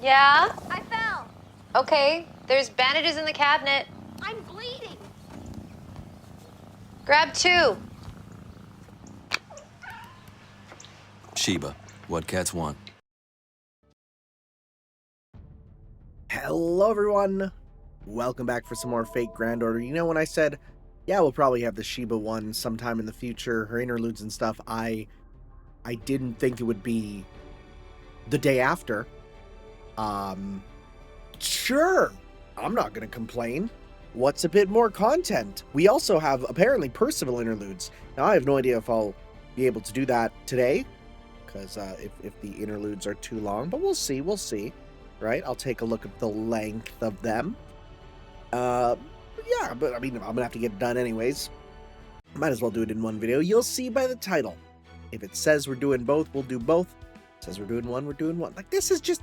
Yeah? I fell. Okay, there's bandages in the cabinet. I'm bleeding. Grab 2. Sheba, what cats want? Hello everyone, welcome back for some more Fate Grand Order. You know, when I said, yeah, we'll probably have the Sheba one sometime in the future, her interludes and stuff, I didn't think it would be the day after. Sure, I'm not gonna complain. What's a bit more content? We also have, apparently, Percival interludes. Now, I have no idea if I'll be able to do that today, because if the interludes are too long, but we'll see. Right, I'll take a look at the length of them. Yeah, but I mean, I'm gonna have to get it done anyways. Might as well do it in one video. You'll see by the title. If it says we're doing both, we'll do both. If it says we're doing one, we're doing one. Like, this is just...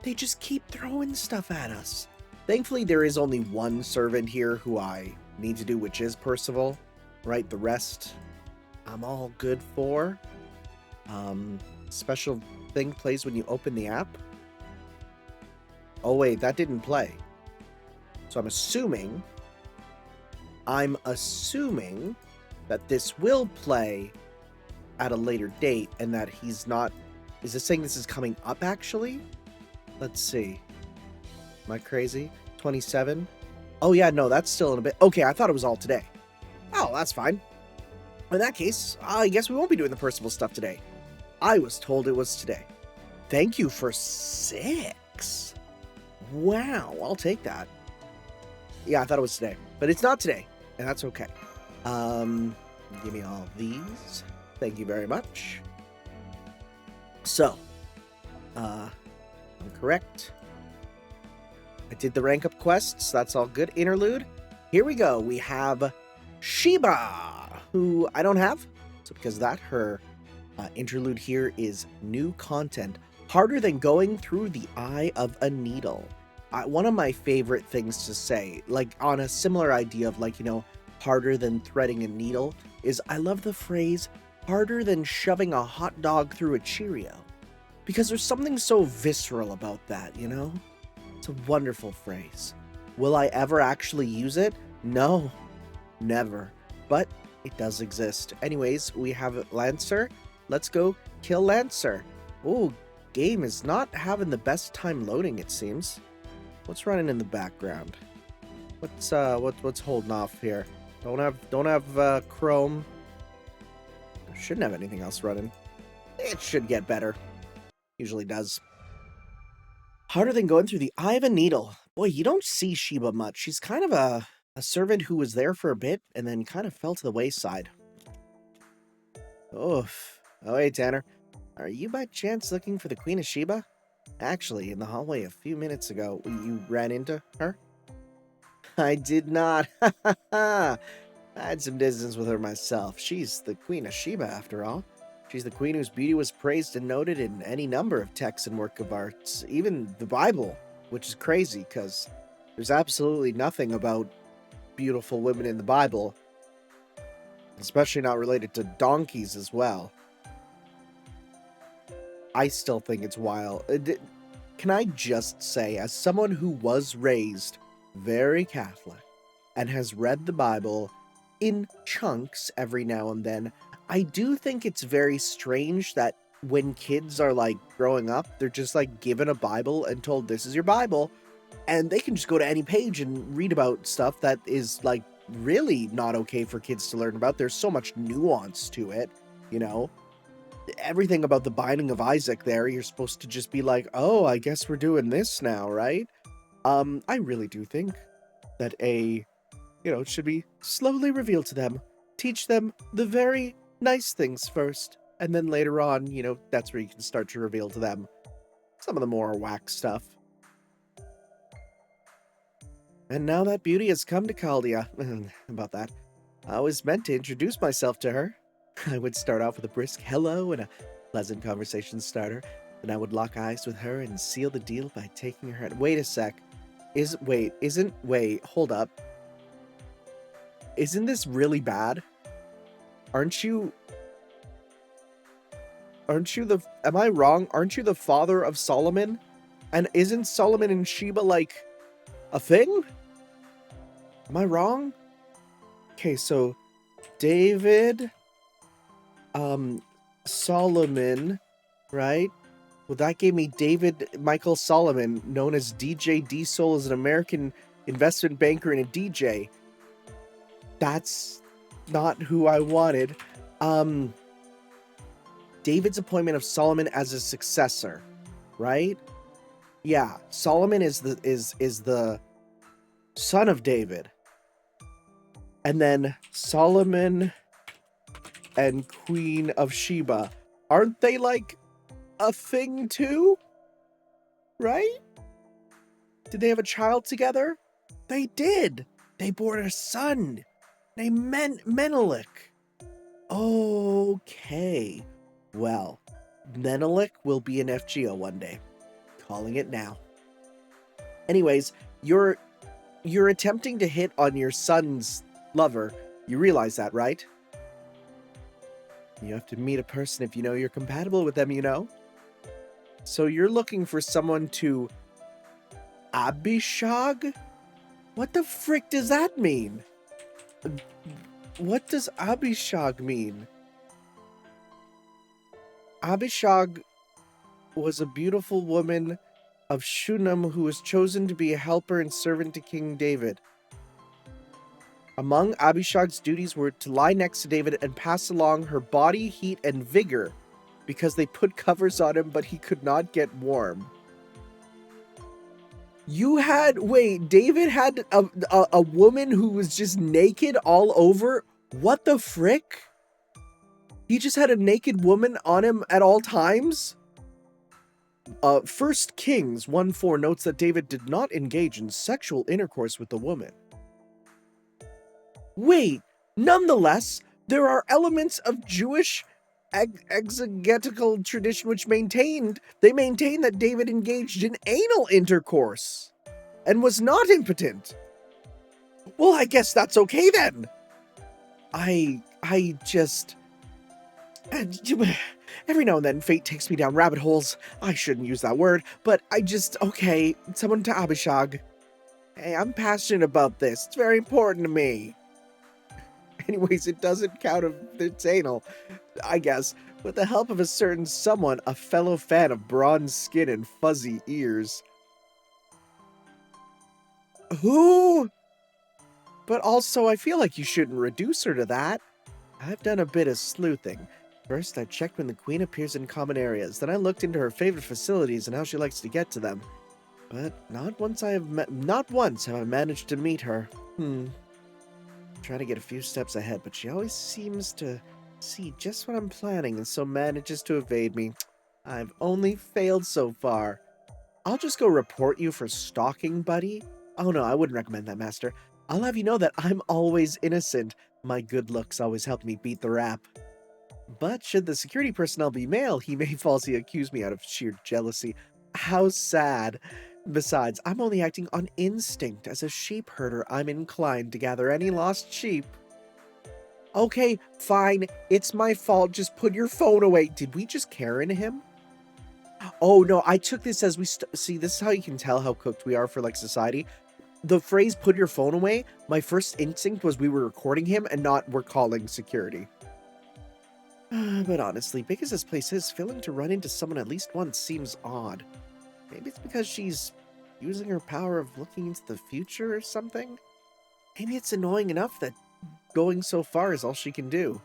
They just keep throwing stuff at us. Thankfully, there is only one servant here who I need to do, which is Percival. Right, the rest, I'm all good for. Special thing plays when you open the app. Oh wait, that didn't play. So I'm assuming that this will play at a later date and that he's not... Is this saying this is coming up actually? Let's see. Am I crazy? 27? Oh yeah, no, that's still in a bit. Okay, I thought it was all today. Oh, that's fine. In that case, I guess we won't be doing the Percival stuff today. I was told it was today. Thank you for 6. Wow, I'll take that. Yeah, I thought it was today, but it's not today, and that's okay. Give me all these. Thank you very much. So, I'm correct. I did the rank up quests. That's all good. Interlude. Here we go. We have Sheba, who I don't have. So because of that, her interlude here is new content. Harder than going through the eye of a needle. One of my favorite things to say, like on a similar idea of like, you know, harder than threading a needle, is I love the phrase, harder than shoving a hot dog through a Cheerio. Because there's something so visceral about that, you know? It's a wonderful phrase. Will I ever actually use it? No, never. But it does exist. Anyways, we have Lancer. Let's go kill Lancer. Ooh, game is not having the best time loading, it seems. What's running in the background? What's holding off here? Don't have Chrome. Shouldn't have anything else running. It should get better. Usually does. Harder than going through the eye of a needle. Boy, you don't see Sheba much. She's kind of a servant who was there for a bit and then kind of fell to the wayside. Oof. Oh, hey, Tanner. Are you by chance looking for the Queen of Sheba? Actually, in the hallway a few minutes ago, you ran into her? I did not. I had some distance with her myself. She's the Queen of Sheba, after all. She's the queen whose beauty was praised and noted in any number of texts and work of arts, even the Bible, which is crazy, because there's absolutely nothing about beautiful women in the Bible, especially not related to donkeys as well. I still think it's wild. Can I just say, as someone who was raised very Catholic and has read the Bible in chunks every now and then, I do think it's very strange that when kids are like growing up, they're just like given a Bible and told this is your Bible, and they can just go to any page and read about stuff that is like really not okay for kids to learn about. There's so much nuance to it, you know? Everything about the binding of Isaac there, you're supposed to just be like, oh, I guess we're doing this now, right? I really do think that it should be slowly revealed to them. Teach them the very nice things first, and then later on, that's where you can start to reveal to them some of the more whack stuff. And now that beauty has come to Chaldea, about that, I was meant to introduce myself to her. I would start off with a brisk hello and a pleasant conversation starter, then I would lock eyes with her and seal the deal by taking her hand. Wait a sec. Hold up. Isn't this really bad? Aren't you am I wrong? Aren't you the father of Solomon? And isn't Solomon and Sheba like a thing? Am I wrong? Okay, so David, Solomon, right? Well, that gave me David Michael Solomon, known as DJ D-Soul, as an American investment banker and a DJ. That's not who I wanted. David's appointment of Solomon as a successor, right? Yeah, Solomon is the son of David. And then Solomon and Queen of Sheba, aren't they like a thing too? Right? Did they have a child together? They did. They bore a son named Menelik. Okay. Well, Menelik will be an FGO one day. Calling it now. Anyways, you're attempting to hit on your son's lover. You realize that, right? You have to meet a person if you know you're compatible with them, you know? So you're looking for someone to Abishag? What the frick does that mean? What does Abishag mean? Abishag was a beautiful woman of Shunem who was chosen to be a helper and servant to King David. Among Abishag's duties were to lie next to David and pass along her body, heat, and vigor, because they put covers on him, but he could not get warm. David had a woman who was just naked all over? What the frick? He just had a naked woman on him at all times? 1 Kings 1:4 notes that David did not engage in sexual intercourse with the woman. Wait, nonetheless, there are elements of Jewish exegetical tradition which maintain that David engaged in anal intercourse and was not impotent. Well, I guess that's okay then. I just... Every now and then, fate takes me down rabbit holes. I shouldn't use that word, but okay, someone to Abishag. Hey, I'm passionate about this. It's very important to me. Anyways, it doesn't count if it's anal, I guess. With the help of a certain someone, a fellow fan of bronze skin and fuzzy ears. Who? But also, I feel like you shouldn't reduce her to that. I've done a bit of sleuthing. First, I checked when the queen appears in common areas. Then I looked into her favorite facilities and how she likes to get to them. But not once have I managed to meet her. Try to get a few steps ahead, but she always seems to see just what I'm planning and so manages to evade me. I've only failed so far. I'll just go report you for stalking, buddy. Oh no, I wouldn't recommend that, Master. I'll have you know that I'm always innocent. My good looks always help me beat the rap. But should the security personnel be male, he may falsely accuse me out of sheer jealousy. How sad. Besides, I'm only acting on instinct. As a sheep herder, I'm inclined to gather any lost sheep. Okay, fine. It's my fault. Just put your phone away. Did we just Karen him? Oh, no. I took this as see, this is how you can tell how cooked we are for, like, society. The phrase, put your phone away, my first instinct was we were recording him and not we're calling security. But honestly, big as this place is, failing to run into someone at least once seems odd. Maybe it's because she's using her power of looking into the future or something? Maybe it's annoying enough that going so far is all she can do.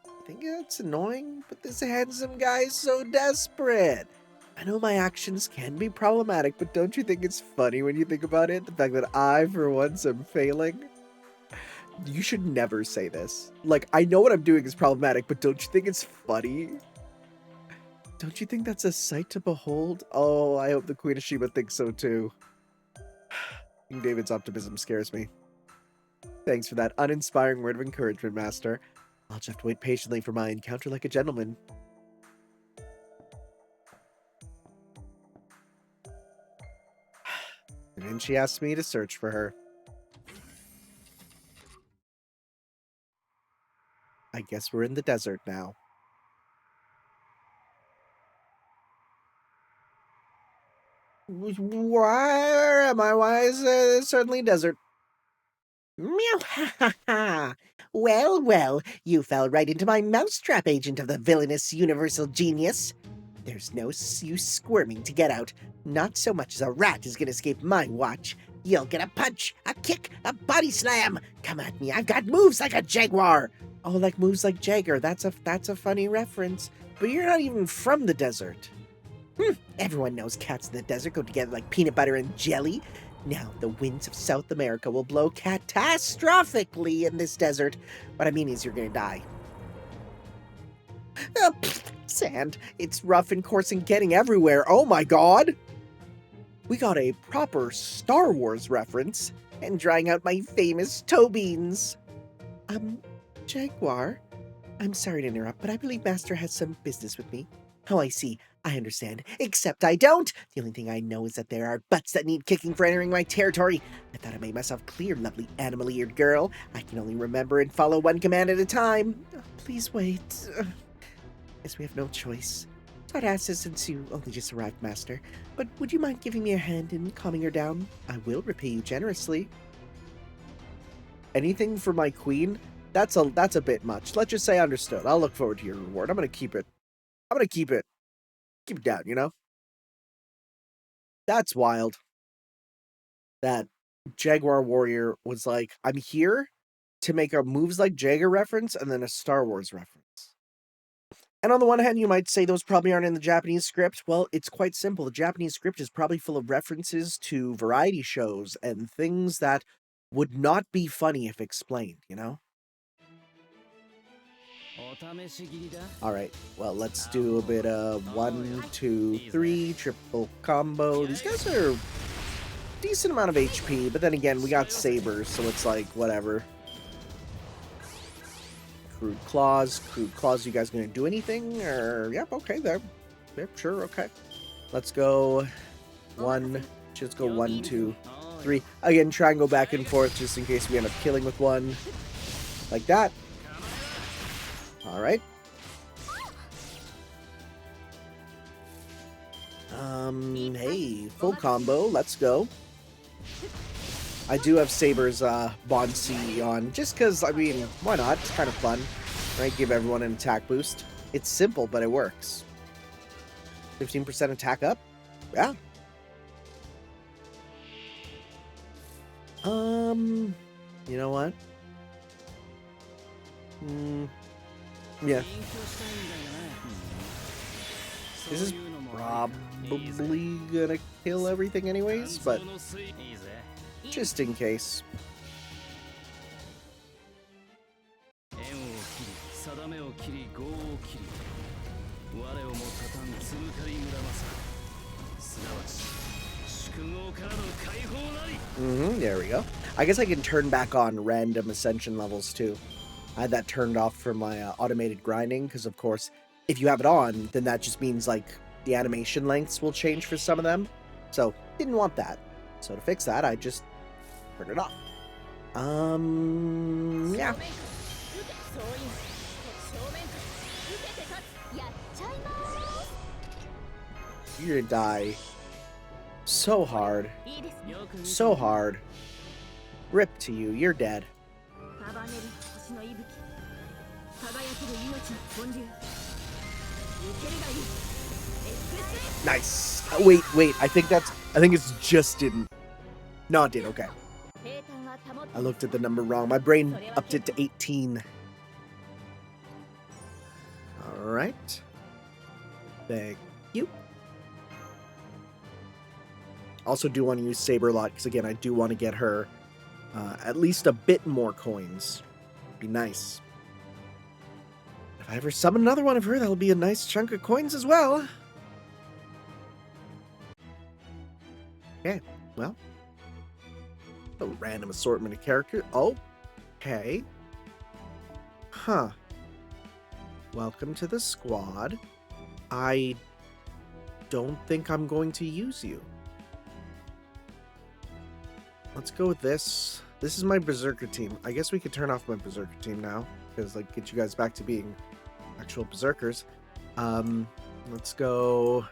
I think it's annoying, but this handsome guy is so desperate. I know my actions can be problematic, but don't you think it's funny when you think about it? The fact that I, for once, am failing? You should never say this. Like, I know what I'm doing is problematic, but don't you think it's funny? Don't you think that's a sight to behold? Oh, I hope the Queen of Sheba thinks so too. King David's optimism scares me. Thanks for that uninspiring word of encouragement, Master. I'll just have to wait patiently for my encounter like a gentleman. And then she asked me to search for her. I guess we're in the desert now. Where am I? Why is there suddenly desert? Meow, ha ha ha. Well, well, you fell right into my mousetrap, agent of the villainous universal genius. There's no use squirming to get out. Not so much as a rat is gonna escape my watch. You'll get a punch, a kick, a body slam. Come at me, I've got moves like a jaguar. Oh, like moves like Jagger. That's a funny reference. But you're not even from the desert. Everyone knows cats in the desert go together like peanut butter and jelly. Now, the winds of South America will blow catastrophically in this desert. What I mean is you're gonna die. Sand. It's rough and coarse and getting everywhere. Oh my god! We got a proper Star Wars reference. And drying out my famous toe beans. Jaguar? I'm sorry to interrupt, but I believe Master has some business with me. Oh, I see. I understand. Except I don't! The only thing I know is that there are butts that need kicking for entering my territory. I thought I made myself clear, lovely animal-eared girl. I can only remember and follow one command at a time. Please wait. Guess we have no choice. I'd ask this since you only just arrived, Master, but would you mind giving me a hand in calming her down? I will repay you generously. Anything for my queen? That's a bit much. Let's just say understood. I'll look forward to your reward. I'm gonna keep it down, you know? That's wild. That Jaguar Warrior was like, I'm here to make a moves like Jagger reference and then a Star Wars reference. And on the one hand, you might say those probably aren't in the Japanese script. Well, it's quite simple. The Japanese script is probably full of references to variety shows and things that would not be funny if explained, you know? Alright, well, let's do a bit of 1, 2, 3, triple combo. These guys are a decent amount of HP, but then again, we got sabers, so it's like, whatever. Crude claws, you guys gonna do anything? Or, yep, okay, there. Yep, sure, okay. Let's go 1, just go 1, 2, 3. Again, try and go back and forth just in case we end up killing with one. Like that. Alright. Hey, full combo, let's go. I do have Saber's Bond C on, just because, I mean, why not? It's kind of fun, right? Give everyone an attack boost. It's simple, but it works. 15% attack up? Yeah. You know what? Yeah. This is probably gonna kill everything anyways, but just in case. There we go. I guess I can turn back on random ascension levels too. I had that turned off for my automated grinding, because of course, if you have it on, then that just means like the animation lengths will change for some of them. So, didn't want that. So to fix that, I just turned it off. Yeah. You're gonna die so hard. So hard. Rip to you, you're dead. Nice. Wait, I think it's just didn't. No, it did, okay. I looked at the number wrong. My brain upped it to 18. Alright. Thank you. Also do want to use Saber a lot, because again, I do want to get her at least a bit more coins. Be nice. If I ever summon another one of her, that'll be a nice chunk of coins as well. Okay, well. A random assortment of characters. Oh, okay. Huh. Welcome to the squad. I don't think I'm going to use you. Let's go with this. This is my Berserker team. I guess we could turn off my Berserker team now, because like get you guys back to being actual Berserkers. Let's go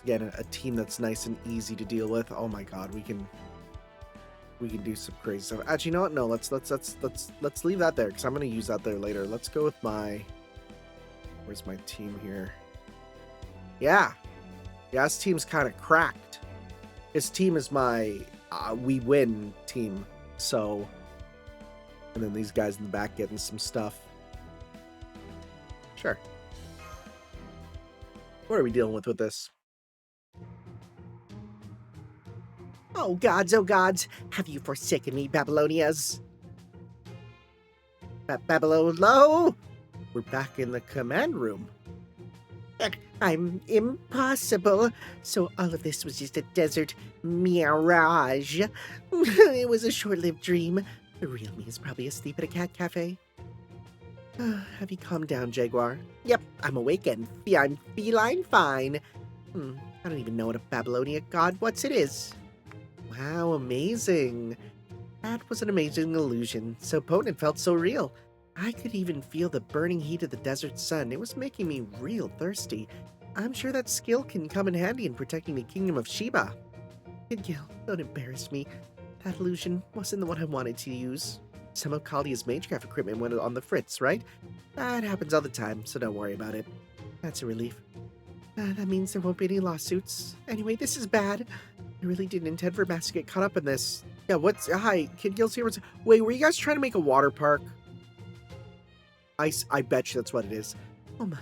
again, a team that's nice and easy to deal with. Oh my god, we can do some crazy stuff. Actually, you know what? No, let's leave that there because I'm gonna use that there later. Let's go with where's my team here? Yeah, this team's kind of cracked. This team is my we win team. So, and then these guys in the back getting some stuff. Sure. What are we dealing with this? Oh gods, have you forsaken me, Babylonias? Babylolo? We're back in the command room. I'm impossible. So all of this was just a desert mirage. It was a short-lived dream. The real me is probably asleep at a cat cafe. Have you calmed down, Jaguar? Yep, I'm awake and I'm feline fine. I don't even know what a Babylonia god what's it is. Wow, amazing. That was an amazing illusion. So potent, felt so real. I could even feel the burning heat of the desert sun. It was making me real thirsty. I'm sure that skill can come in handy in protecting the kingdom of Sheba. Gil, don't embarrass me. That illusion wasn't the one I wanted to use. Some of Kaldia's magecraft equipment went on the fritz, right? That happens all the time, so don't worry about it. That's a relief. That means there won't be any lawsuits. Anyway, this is bad. I really didn't intend for Master to get caught up in this. Yeah, hi, Kid Gil's here. Wait, were you guys trying to make a water park? I bet you that's what it is. Oh my.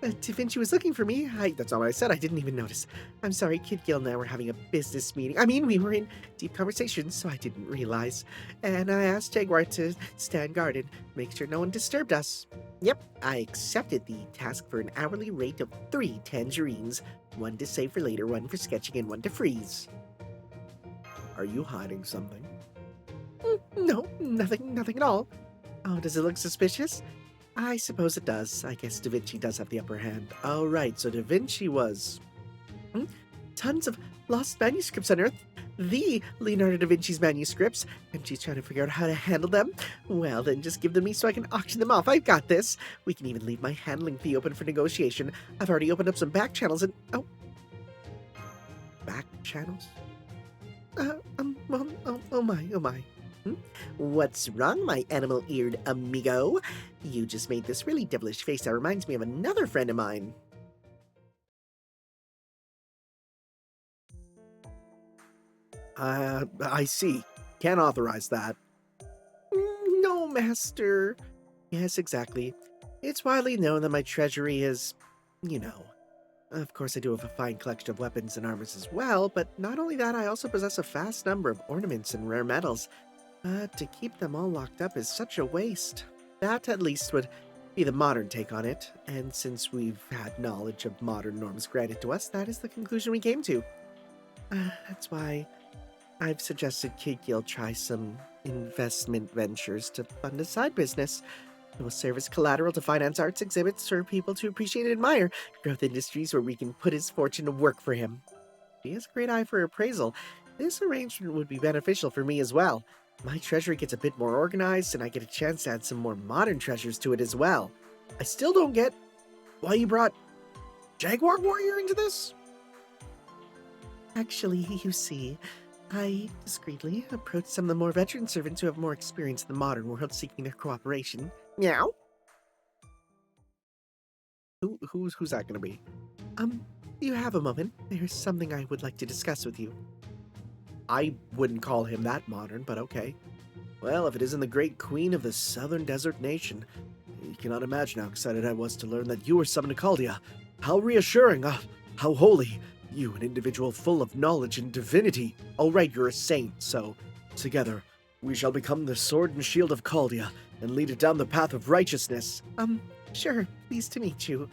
Da Vinci was looking for me. That's not what I said. I didn't even notice. I'm sorry, Kid Gil and I were having a business meeting. I mean, we were in deep conversation, so I didn't realize. And I asked Jaguar to stand guard and make sure no one disturbed us. Yep, I accepted the task for an hourly rate of 3 tangerines. 1 to save for later, 1 for sketching, and 1 to freeze. Are you hiding something? No, nothing at all. Oh, does it look suspicious? I suppose it does. I guess Da Vinci does have the upper hand. Oh, right, so Da Vinci was... tons of lost manuscripts on Earth. The Leonardo da Vinci's manuscripts. And she's trying to figure out how to handle them. Well, then just give them me so I can auction them off. I've got this. We can even leave my handling fee open for negotiation. I've already opened up some back channels and... Oh. Back channels? Oh my. What's wrong, my animal-eared amigo? You just made this really devilish face that reminds me of another friend of mine. I see. Can't authorize that. No, Master. Yes, exactly. It's widely known that my treasury is, Of course, I do have a fine collection of weapons and armors as well, but not only that, I also possess a vast number of ornaments and rare metals. But to keep them all locked up is such a waste. That, at least, would be the modern take on it, and since we've had knowledge of modern norms granted to us, that is the conclusion we came to. That's why I've suggested Kid Gil try some investment ventures to fund a side business. It will serve as collateral to finance arts exhibits for people to appreciate and admire, growth industries where we can put his fortune to work for him. He has a great eye for appraisal. This arrangement would be beneficial for me as well. My treasury gets a bit more organized, and I get a chance to add some more modern treasures to it as well. I still don't get why you brought Jaguar Warrior into this? Actually, you see, I discreetly approached some of the more veteran servants who have more experience in the modern world seeking their cooperation. Meow? Who's that gonna be? You have a moment. There's something I would like to discuss with you. I wouldn't call him that modern, but okay. Well, if it isn't the great queen of the southern desert nation, you cannot imagine how excited I was to learn that you were summoned to Caldia. How reassuring, how holy. You, an individual full of knowledge and divinity. All right, you're a saint, so together we shall become the sword and shield of Caldia and lead it down the path of righteousness. Sure, pleased to meet you.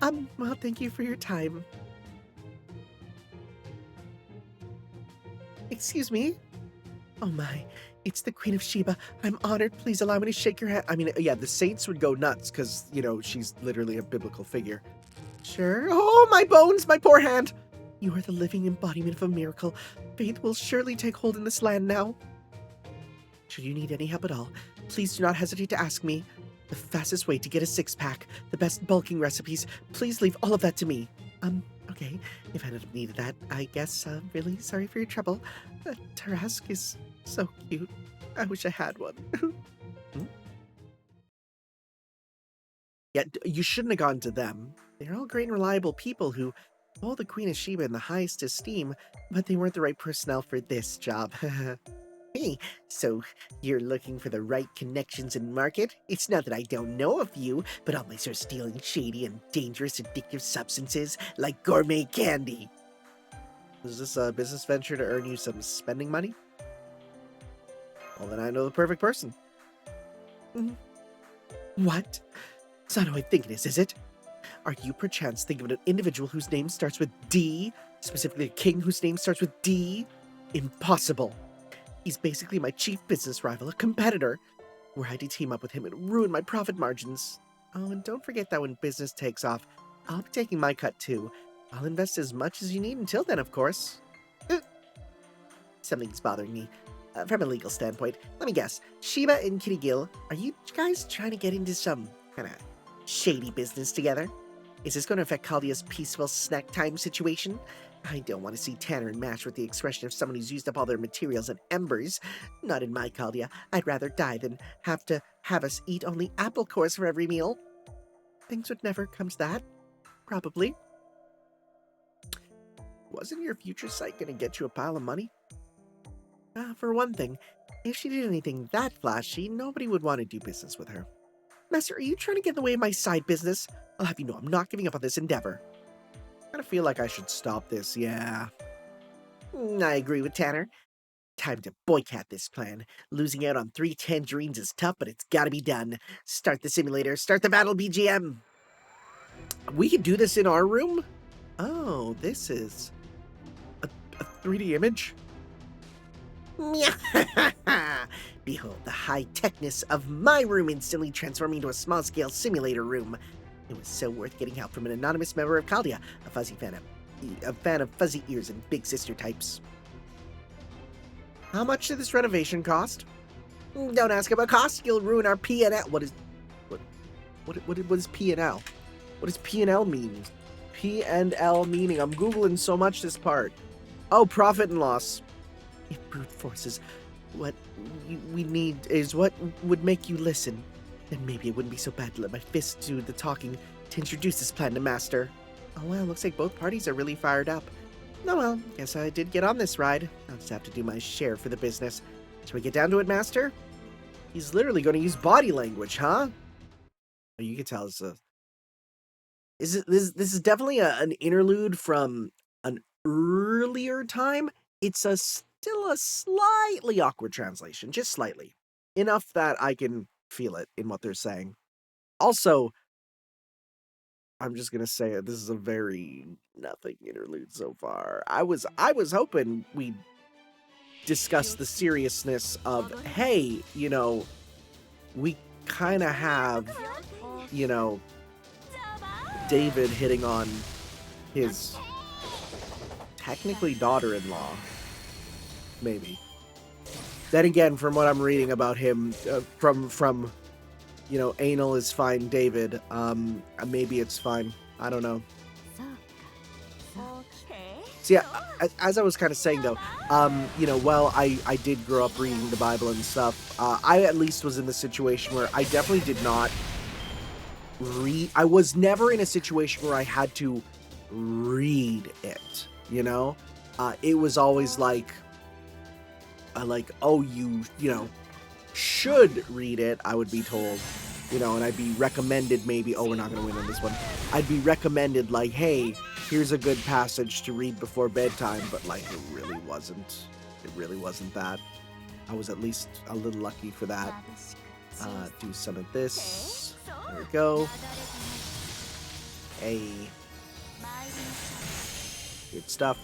Well, thank you for your time. Excuse me? Oh my, it's the Queen of Sheba. I'm honored. Please allow me to shake your hand. I mean, yeah, the saints would go nuts because, she's literally a biblical figure. Sure. Oh, my bones, my poor hand. You are the living embodiment of a miracle. Faith will surely take hold in this land now. Should you need any help at all, please do not hesitate to ask me. The fastest way to get a 6-pack, the best bulking recipes, please leave all of that to me. Okay, Okay, if I didn't need that, I guess, really sorry for your trouble. That Tarrasque is so cute. I wish I had one. Hmm? Yeah, you shouldn't have gone to them. They're all great and reliable people who hold the Queen of Sheba in the highest esteem, but they weren't the right personnel for this job. Hey, so you're looking for the right connections in market? It's not that I don't know of you, but always are stealing shady and dangerous addictive substances like gourmet candy. Is this a business venture to earn you some spending money? Well, then I know the perfect person. Mhm. What? It's not who I think it is it? Are you perchance thinking of an individual whose name starts with D? Specifically a king whose name starts with D? Impossible. He's basically my chief business rival, a competitor. Were I to team up with him, it'd ruin my profit margins. Oh, and don't forget that when business takes off, I'll be taking my cut too. I'll invest as much as you need until then, of course. Something's bothering me. From a legal standpoint, let me guess. Sheba and Kitty Gill, are you guys trying to get into some kind of shady business together? Is this going to affect Caldia's peaceful snack time situation? I don't want to see Tanner and Mash with the expression of someone who's used up all their materials and embers. Not in my Caldia. I'd rather die than have to have us eat only apple cores for every meal. Things would never come to that. Probably. Wasn't your future sight going to get you a pile of money? For one thing, if she did anything that flashy, nobody would want to do business with her. Master, are you trying to get in the way of my side business? I'll have you know I'm not giving up on this endeavor. I kind of feel like I should stop this, yeah. I agree with Tanner. Time to boycott this plan. Losing out on 3 tangerines is tough, but it's gotta be done. Start the simulator, start the battle BGM. We could do this in our room? Oh, this is a 3D image? Behold the high-techness of my room instantly transforming into a small-scale simulator room. It was so worth getting help from an anonymous member of Caldia, a fan of fuzzy ears and big sister types. How much did this renovation cost? Don't ask about cost, you'll ruin our P&L. What is P&L? What does P&L mean? P&L meaning. I'm Googling so much this part. Oh, profit and loss. If brute force is what we need is what would make you listen, then maybe it wouldn't be so bad to let my fists do the talking to introduce this plan to Master. Oh well, looks like both parties are really fired up. Oh well, guess I did get on this ride. I'll just have to do my share for the business. Shall we get down to it, Master? He's literally going to use body language, huh? Oh, you can tell it's a... This is definitely an interlude from an earlier time. It's still a slightly awkward translation, just slightly. Enough that I can feel it in what they're saying. Also, I'm just gonna say it, this is a very nothing interlude so far. I was hoping we'd discuss the seriousness of, hey, you know, we kind of have, you know, David hitting on his technically daughter-in-law. Maybe. Then again, from what I'm reading about him, from you know, anal is fine, David. Maybe it's fine. I don't know. So yeah, as I was kind of saying though, you know, well, I did grow up reading the Bible and stuff. I at least was in the situation where I definitely did not read. I was never in a situation where I had to read it. You know, it was always like, oh, you know, should read it, I would be told, you know, and I'd be recommended maybe, oh, we're not going to win on this one. I'd be recommended like, hey, here's a good passage to read before bedtime, but like, it really wasn't that. I was at least a little lucky for that. Do some of this. There we go. Hey. Good stuff.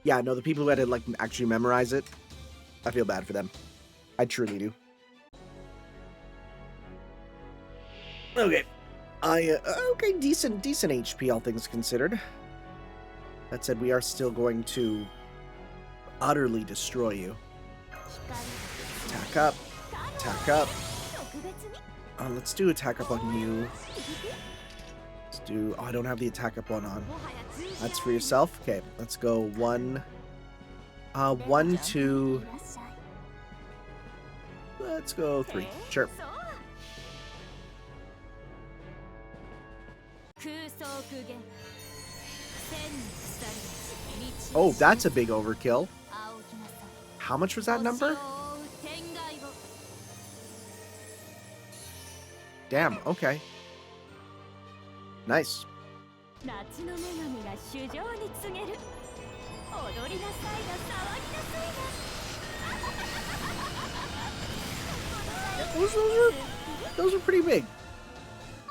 Yeah, no, the people who had to like actually memorize it, I feel bad for them. I truly do. Okay. Okay, decent HP, all things considered. That said, we are still going to utterly destroy you. Attack up. Attack up. Let's do attack up on you. Let's do... Oh, I don't have the attack up one on. That's for yourself? Okay, let's go 1... 1, 2... Let's go 3. Sure. Oh, that's a big overkill. How much was that number? Damn, okay. Nice. Those are pretty big.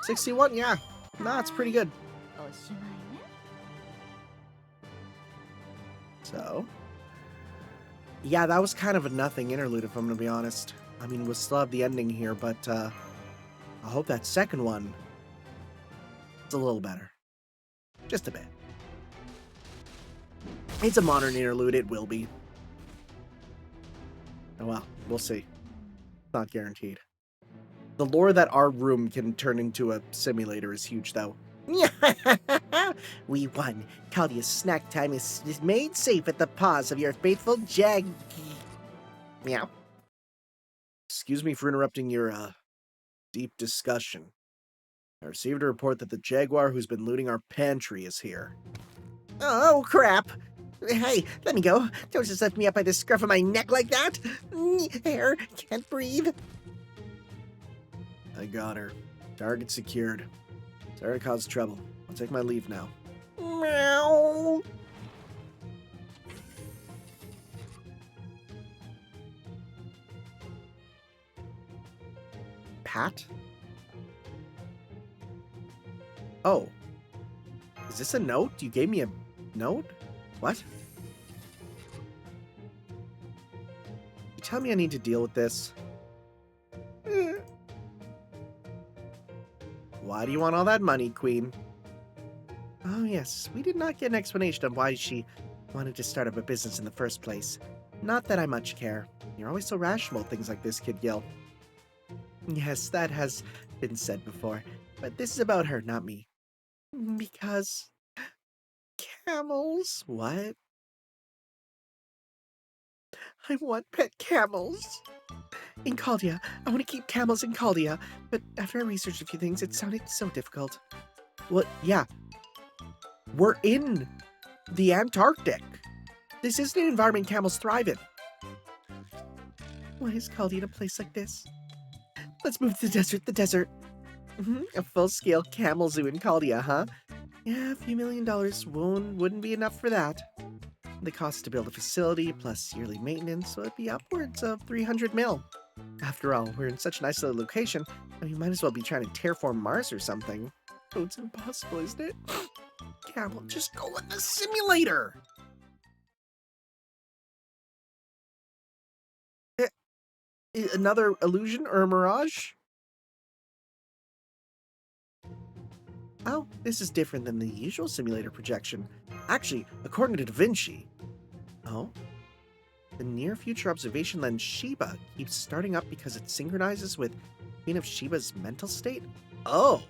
61, yeah. Nah, it's pretty good. So, yeah, that was kind of a nothing interlude, if I'm going to be honest. I mean, we'll still have the ending here, but I hope that second one is a little better. Just a bit. It's a modern interlude, it will be. Oh well, we'll see. Not guaranteed. The lore that our room can turn into a simulator is huge, though. We won. Caldia's snack time is made safe at the paws of your faithful Meow. Excuse me for interrupting your, deep discussion. I received a report that the Jaguar who's been looting our pantry is here. Oh, crap. Hey, let me go. Don't just lift me up by the scruff of my neck like that. Hair, can't breathe. I got her. Target secured. Sorry to cause trouble. I'll take my leave now. Meow. Pat? Oh. Is this a note? You gave me a note? What? You tell me I need to deal with this? Why do you want all that money, Queen? Oh yes, we did not get an explanation of why she wanted to start up a business in the first place. Not that I much care. You're always so rational about things like this, Kid Gil. Yes, that has been said before, but this is about her, not me. Because... camels? What? I want pet camels. In Caldia. I want to keep camels in Caldia, but after I researched a few things, it sounded so difficult. Well, yeah. We're in the Antarctic. This isn't an environment camels thrive in. Why is Caldia in a place like this? Let's move to the desert. A full-scale camel zoo in Caldia, huh? Yeah, a few $1 million wouldn't be enough for that. The cost to build a facility plus yearly maintenance would be upwards of 300 mil. After all, we're in such a nice little location, and we might as well be trying to terraform Mars or something. Oh, it's impossible, isn't it? Camel, just go with the simulator! Another illusion or a mirage? Oh, this is different than the usual simulator projection. Actually, according to Da Vinci... Oh? The near-future observation lens Sheba keeps starting up because it synchronizes with Queen of Sheba's mental state? Oh!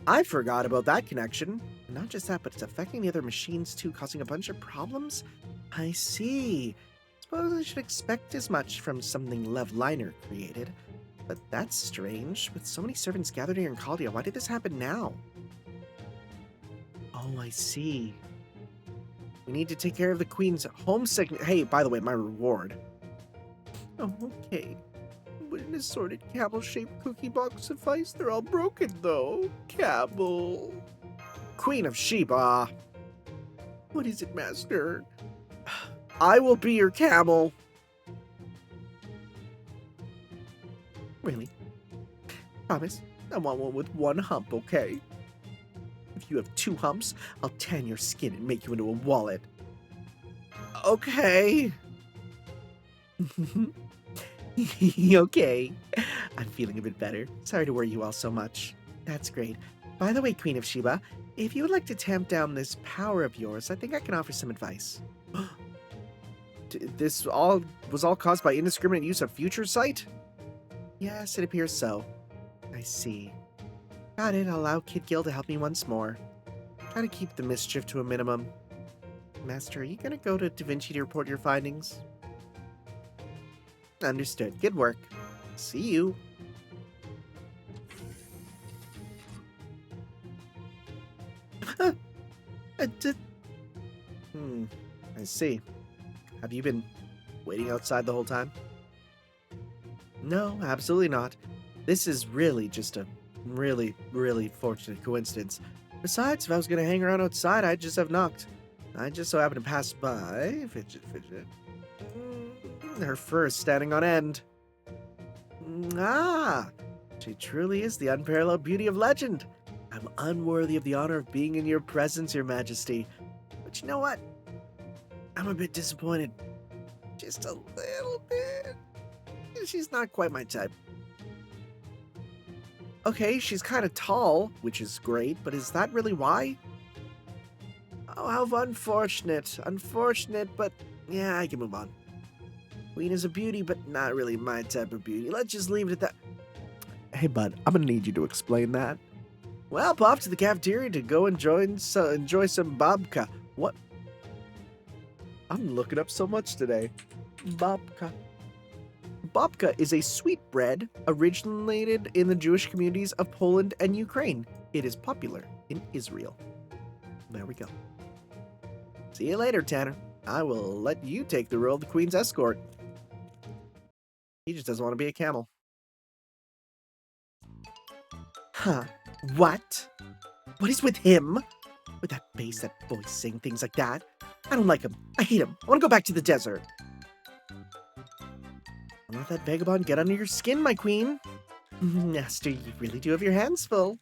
I forgot about that connection. And not just that, but it's affecting the other machines too, causing a bunch of problems? I see. Suppose I should expect as much from something Levliner created. But that's strange. With so many servants gathered here in Caldia, why did this happen now? Oh, I see. We need to take care of the Queen's homesickness. Hey, by the way, my reward. Oh, okay. Would an assorted camel-shaped cookie box suffice? They're all broken, though. Camel. Queen of Sheba. What is it, Master? I will be your camel. Really? Promise, I want one with 1 hump, okay? If you have 2 humps, I'll tan your skin and make you into a wallet. Okay. Okay. I'm feeling a bit better. Sorry to worry you all so much. That's great. By the way, Queen of Sheba, if you would like to tamp down this power of yours, I think I can offer some advice. This was all caused by indiscriminate use of future sight? Yes, it appears so. I see. Got it, I'll allow Kid Gil to help me once more. Try to keep the mischief to a minimum. Master, are you gonna go to Da Vinci to report your findings? Understood. Good work. See you. I see. Have you been waiting outside the whole time? No, absolutely not. This is really just a really, really fortunate coincidence. Besides, if I was going to hang around outside, I'd just have knocked. I just so happened to pass by. Fidget. Her fur is standing on end. Ah! She truly is the unparalleled beauty of legend. I'm unworthy of the honor of being in your presence, Your Majesty. But you know what? I'm a bit disappointed. Just a little bit. She's not quite my type. Okay, she's kind of tall, which is great, but is that really why? Oh, how unfortunate. Unfortunate, but yeah, I can move on. Queen is a beauty, but not really my type of beauty. Let's just leave it at that. Hey, bud, I'm gonna need you to explain that. Well, pop to the cafeteria to go enjoy some babka. What? I'm looking up so much today. Babka. Babka is a sweet bread originated in the Jewish communities of Poland and Ukraine. It is popular in Israel. There we go. See you later, Tanner. I will let you take the role of the Queen's escort. He just doesn't want to be a camel. Huh. What? What is with him? With that bass, that voice saying things like that? I don't like him. I hate him. I want to go back to the desert. Don't let that vagabond get under your skin, my queen. Master, you really do have your hands full.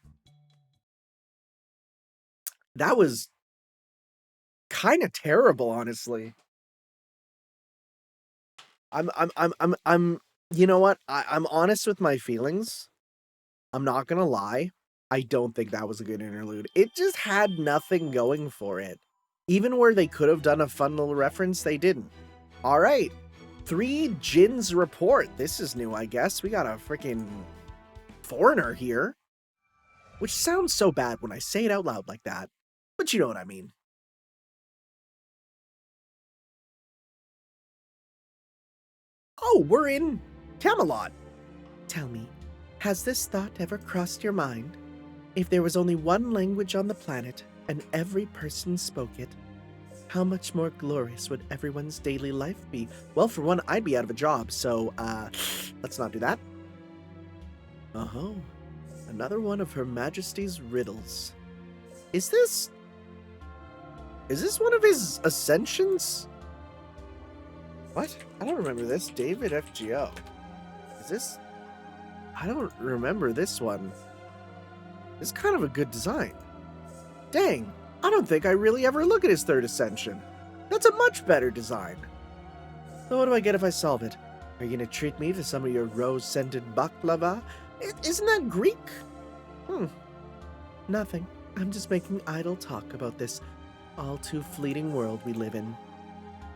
That was kind of terrible, honestly. You know what? I'm honest with my feelings. I'm not gonna lie. I don't think that was a good interlude. It just had nothing going for it. Even where they could have done a fun little reference, they didn't. All right. 3 Jinns report. This is new, I guess. We got a freaking foreigner here. Which sounds so bad when I say it out loud like that. But you know what I mean. Oh, we're in Camelot. Tell me, has this thought ever crossed your mind? If there was only one language on the planet, and every person spoke it, how much more glorious would everyone's daily life be? Well, for one, I'd be out of a job, so, let's not do that. Oh, another one of Her Majesty's riddles. Is this one of his ascensions? What? I don't remember this. David FGO. Is this? I don't remember this one. It's kind of a good design. Dang, I don't think I really ever look at his 3rd ascension. That's a much better design. So what do I get if I solve it? Are you going to treat me to some of your rose-scented baklava? Isn't that Greek? Nothing. I'm just making idle talk about this all too fleeting world we live in.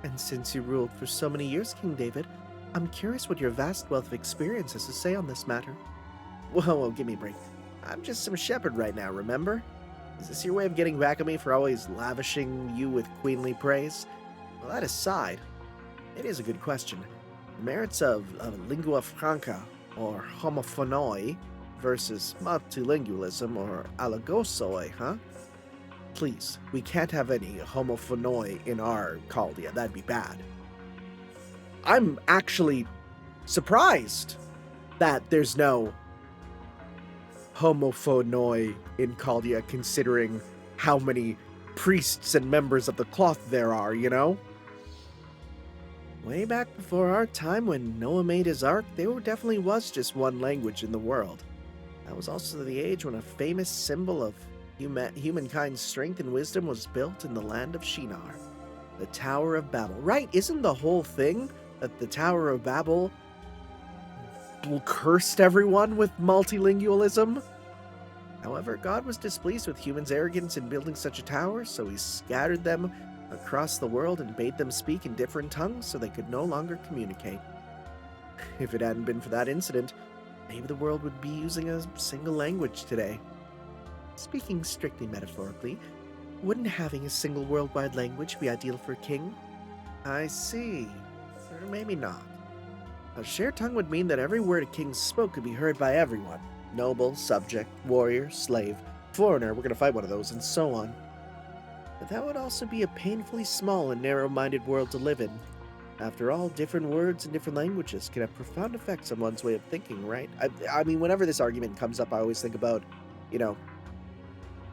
And since you ruled for so many years, King David, I'm curious what your vast wealth of experience has to say on this matter. Whoa, give me a break. I'm just some shepherd right now, remember? Is this your way of getting back at me for always lavishing you with queenly praise? Well, that aside, it is a good question. The merits of lingua franca, or homophonoi, versus multilingualism, or allegosoi, huh? Please, we can't have any homophonoi in our Chaldea. That'd be bad. I'm actually surprised that there's no homophonoi in Chaldea, considering how many priests and members of the cloth there are, you know? Way back before our time when Noah made his ark, there definitely was just one language in the world. That was also the age when a famous symbol of humankind's strength and wisdom was built in the land of Shinar. The Tower of Babel. Right, isn't the whole thing that the Tower of Babel cursed everyone with multilingualism? However, God was displeased with humans' arrogance in building such a tower, so he scattered them across the world and bade them speak in different tongues so they could no longer communicate. If it hadn't been for that incident, maybe the world would be using a single language today. Speaking strictly metaphorically, wouldn't having a single worldwide language be ideal for a king? I see. Or maybe not. A shared tongue would mean that every word a king spoke could be heard by everyone. Noble, subject, warrior, slave, foreigner, we're going to fight one of those, and so on. But that would also be a painfully small and narrow-minded world to live in. After all, different words and different languages can have profound effects on one's way of thinking, right? I mean, whenever this argument comes up, I always think about,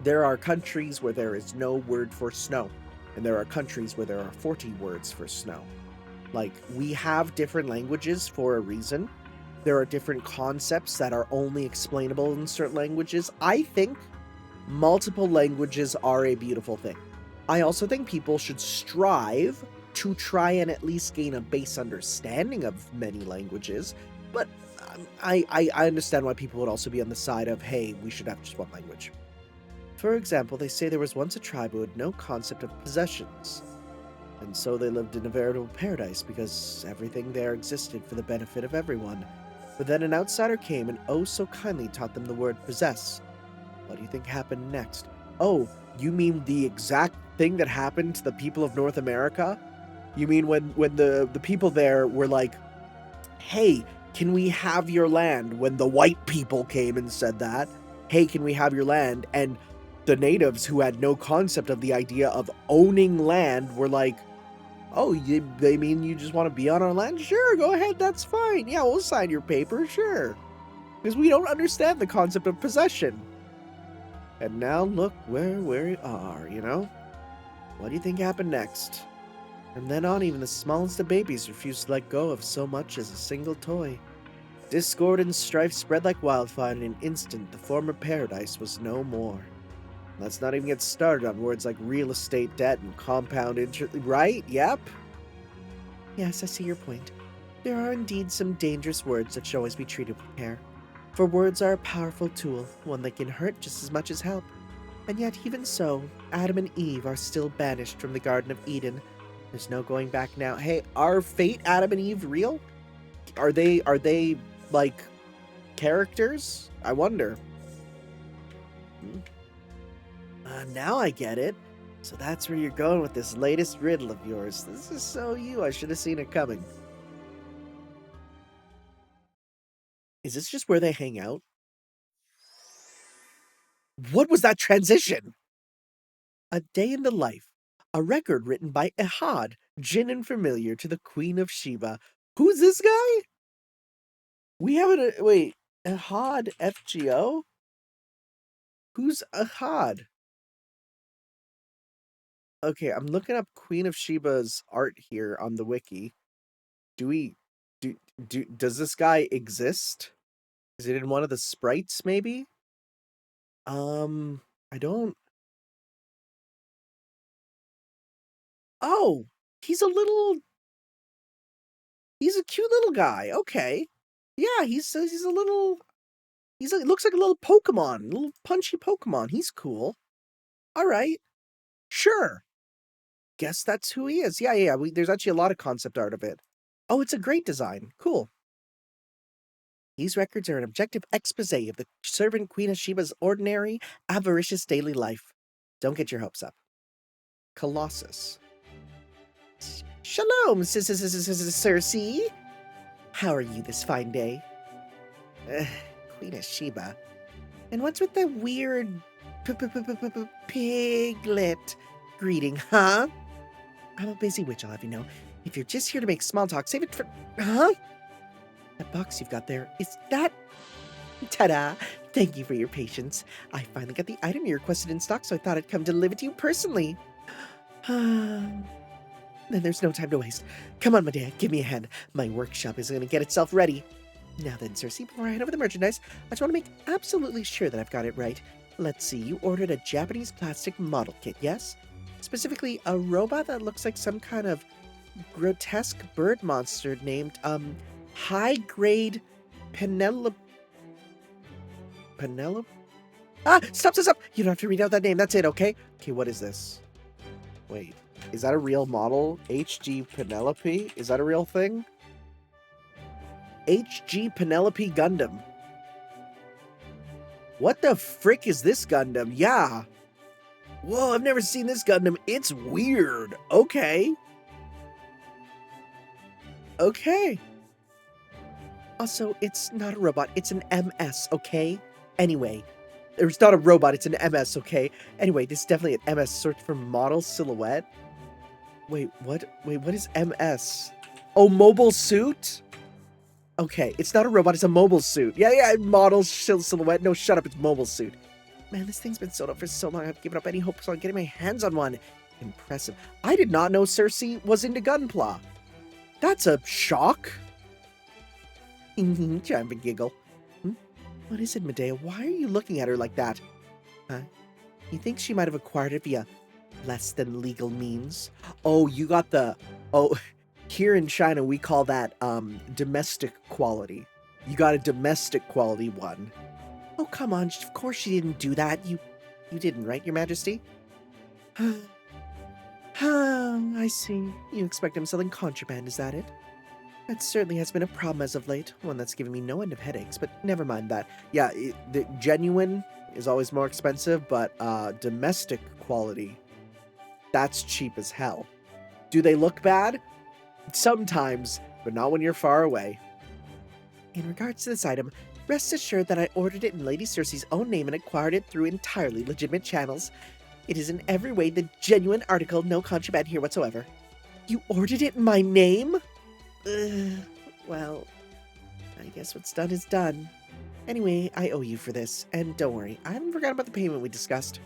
there are countries where there is no word for snow, and there are countries where there are 40 words for snow. Like, we have different languages for a reason. There are different concepts that are only explainable in certain languages. I think multiple languages are a beautiful thing. I also think people should strive to try and at least gain a base understanding of many languages, but I understand why people would also be on the side of, hey, we should have just one language. For example, they say there was once a tribe who had no concept of possessions, and so they lived in a veritable paradise because everything there existed for the benefit of everyone. But then an outsider came and oh so kindly taught them the word possess. What do you think happened next? Oh, you mean the exact thing that happened to the people of North America? You mean when the people there were like, hey, can we have your land? When the white people came and said that, hey, can we have your land? And the natives who had no concept of the idea of owning land were like, oh, they mean you just want to be on our land? Sure, go ahead, that's fine. Yeah, we'll sign your paper, sure. Because we don't understand the concept of possession. And now look where we are, What do you think happened next? From then on, even the smallest of babies refused to let go of so much as a single toy. Discord and strife spread like wildfire, and in an instant the former paradise was no more. Let's not even get started on words like real estate debt and compound interest, right? Yep. Yes, I see your point. There are indeed some dangerous words that should always be treated with care. For words are a powerful tool, one that can hurt just as much as help. And yet, even so, Adam and Eve are still banished from the Garden of Eden. There's no going back now. Hey, are Fate, Adam and Eve real? Are they like characters? I wonder. Now I get it. So that's where you're going with this latest riddle of yours. This is so you. I should have seen it coming. Is this just where they hang out? What was that transition? A Day in the Life. A record written by Ehad, jinn and familiar to the Queen of Sheba. Who's this guy? We haven't... Wait. Ehad FGO? Who's Ehad? Okay, I'm looking up Queen of Sheba's art here on the wiki. Does this guy exist? Is it in one of the sprites, maybe? I don't... Oh, he's a cute little guy. Okay. Yeah, he's a little... He looks like a little Pokemon, a little punchy Pokemon. He's cool. All right. Sure. Guess that's who he is. Yeah. There's actually a lot of concept art of it. Oh, it's a great design. Cool. These records are an objective exposé of the servant Queen of Sheba's ordinary, avaricious daily life. Don't get your hopes up. Colossus. Shalom, Circe. How are you this fine day? Queen of Sheba. And what's with the weird piglet greeting, huh? I'm a busy witch, I'll have you know. If you're just here to make small talk, save it for... Huh? That box you've got there, is that... Ta-da! Thank you for your patience. I finally got the item you requested in stock, so I thought I'd come deliver it to you personally. Then there's no time to waste. Come on, Medea, give me a hand. My workshop is going to get itself ready. Now then, Circe, before I hand over the merchandise, I just want to make absolutely sure that I've got it right. Let's see, you ordered a Japanese plastic model kit, yes? Specifically, a robot that looks like some kind of grotesque bird monster named, high-grade Penelope... Ah! Stop! You don't have to read out that name, that's it, okay? Okay, what is this? Wait, is that a real model? HG Penelope? Is that a real thing? HG Penelope Gundam. What the frick is this Gundam? Yeah. Whoa, I've never seen this Gundam. It's weird. Okay. Okay. Also, it's not a robot. It's an MS, okay? Anyway, it's not a robot. It's an MS, okay? Anyway, this is definitely an MS. Search for model silhouette. Wait, what? Wait, what is MS? Oh, mobile suit? Okay, it's not a robot. It's a mobile suit. Yeah, model silhouette. No, shut up. It's mobile suit. Man, this thing's been sold out for so long. I've given up any hopes on getting my hands on one. Impressive. I did not know Circe was into Gunpla. That's a shock. Trying to giggle. What is it, Medea? Why are you looking at her like that? You think she might have acquired it via less than legal means? Oh, you got the... Oh, here in China, we call that domestic quality. You got a domestic quality one. Oh, come on. Of course she didn't do that. You didn't, right, Your Majesty? I see. You expect I'm selling contraband, is that it? That certainly has been a problem as of late, one that's given me no end of headaches, but never mind that. Yeah, the genuine is always more expensive, but domestic quality, that's cheap as hell. Do they look bad? Sometimes, but not when you're far away. In regards to this item, rest assured that I ordered it in Lady Circe's own name and acquired it through entirely legitimate channels. It is in every way the genuine article, no contraband here whatsoever. You ordered it in my name? Well, I guess what's done is done. Anyway, I owe you for this, and don't worry, I haven't forgotten about the payment we discussed.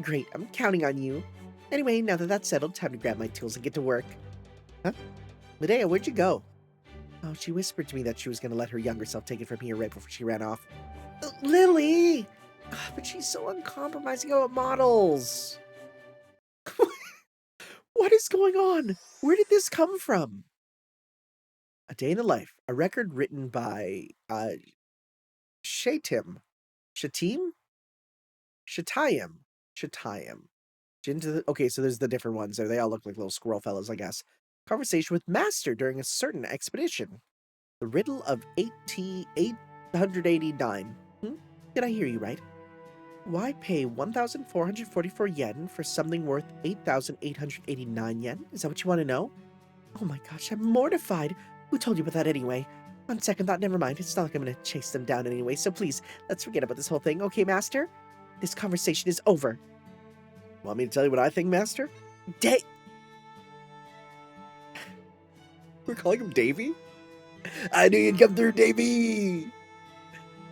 Great, I'm counting on you. Anyway, now that that's settled, time to grab my tools and get to work. Huh? Medea, where'd you go? Oh, she whispered to me that she was going to let her younger self take it from here right before she ran off. Lily! But she's so uncompromising about models. What is going on? Where did this come from? A Day in the Life, a record written by Shatim. Okay, so there's the different ones there. They all look like little squirrel fellas, I guess. Conversation with Master during a certain expedition. The Riddle of 889. Did I hear you right? Why pay 1,444 yen for something worth 8,889 yen? Is that what you want to know? Oh my gosh, I'm mortified. Who told you about that anyway? On second thought, never mind. It's not like I'm going to chase them down anyway, so please, let's forget about this whole thing, okay, Master? This conversation is over. Want me to tell you what I think, Master? We're calling him Davy? I knew you'd come through, Davy!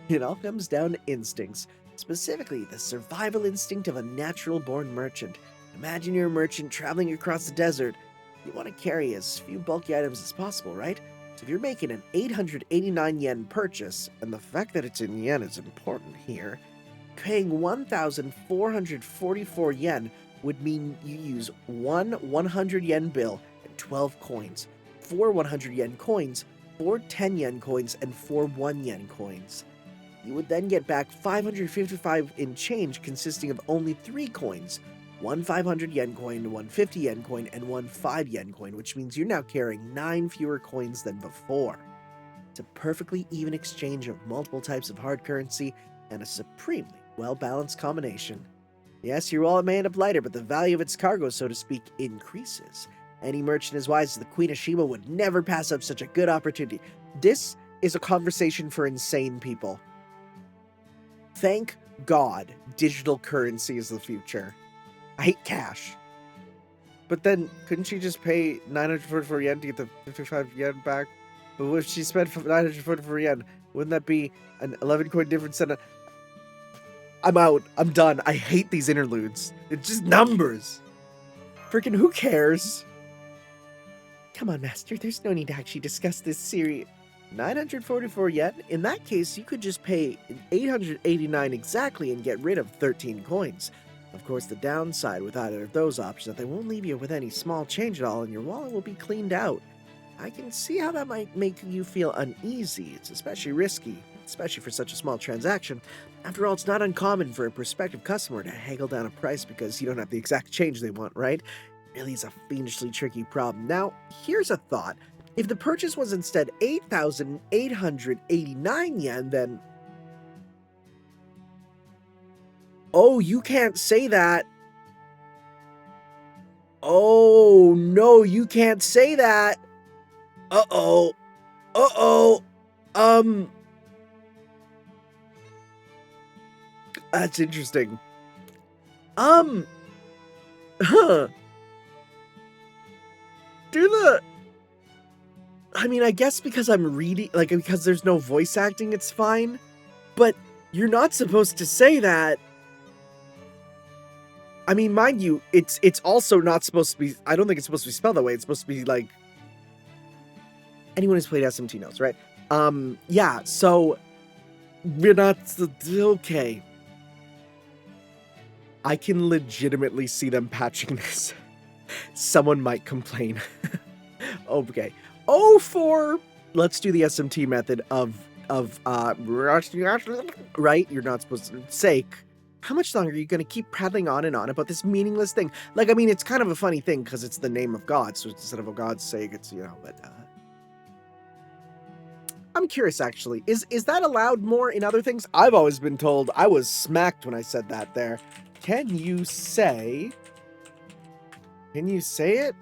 It all comes down to instincts. Specifically, the survival instinct of a natural-born merchant. Imagine you're a merchant traveling across the desert. You want to carry as few bulky items as possible, right? So if you're making an 889 yen purchase, and the fact that it's in yen is important here, paying 1,444 yen would mean you use one 100 yen bill and 12 coins, 4 100 yen coins, 4 10 yen coins, and 4 1 yen coins. You would then get back 555 in change consisting of only 3 coins, 1 500 yen coin, 1 50 yen coin, and 1 5 yen coin, which means you're now carrying 9 fewer coins than before. It's a perfectly even exchange of multiple types of hard currency and a supremely well-balanced combination. Yes, your wallet may end up lighter, but the value of its cargo, so to speak, increases. Any merchant as wise as the Queen of Sheba would never pass up such a good opportunity. This is a conversation for insane people. Thank God digital currency is the future. I hate cash. But then, couldn't she just pay 944 yen to get the 55 yen back? But if she spent 944 yen, wouldn't that be an 11 coin difference? I'm out. I'm done. I hate these interludes. It's just numbers. Freaking who cares? Come on, Master. There's no need to actually discuss this serious. 944 yen? In that case, you could just pay 889 exactly and get rid of 13 coins. Of course, the downside with either of those options is that they won't leave you with any small change at all and your wallet will be cleaned out. I can see how that might make you feel uneasy. It's especially risky, especially for such a small transaction. After all, it's not uncommon for a prospective customer to haggle down a price because you don't have the exact change they want, right? It really is a fiendishly tricky problem. Now, here's a thought. If the purchase was instead 8,889 yen, then... Oh, you can't say that. Oh, no, you can't say that. Uh-oh. Uh-oh. That's interesting. Huh. I mean, I guess because I'm reading, like, because there's no voice acting, it's fine. But you're not supposed to say that. I mean, mind you, it's also not supposed to be, I don't think it's supposed to be spelled that way. It's supposed to be like, anyone who's played SMT knows, right? Yeah, so we're not, okay. I can legitimately see them patching this. Someone might complain. Okay. Let's do the SMT method of right? You're not supposed to sake. How much longer are you going to keep prattling on and on about this meaningless thing? Like, I mean, it's kind of a funny thing because it's the name of God, so instead of a God's sake, it's, you know, but I'm curious, actually. Is that allowed more in other things? I've always been told, I was smacked when I said that there. Can you say it?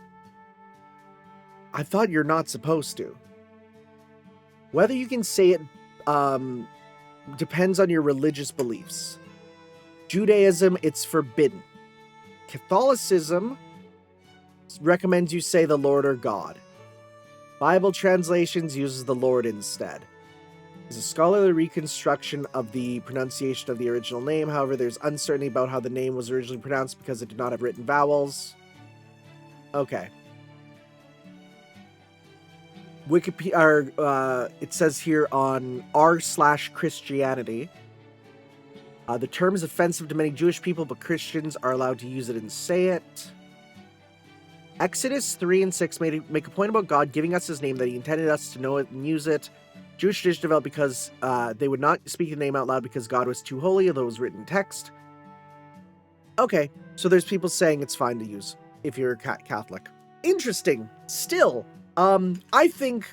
I thought you're not supposed to. Whether you can say it depends on your religious beliefs. Judaism, it's forbidden. Catholicism recommends you say the Lord or God. Bible translations uses the Lord instead. It's a scholarly reconstruction of the pronunciation of the original name. However, there's uncertainty about how the name was originally pronounced because it did not have written vowels. Okay. Wikipedia, it says here on r/Christianity, the term is offensive to many Jewish people, but Christians are allowed to use it and say it. Exodus 3 and 6 make a point about God giving us his name, that he intended us to know it and use it. Jewish tradition developed because they would not speak the name out loud because God was too holy, although it was written text. Okay, so there's people saying it's fine to use if you're a Catholic. Interesting. Still, I think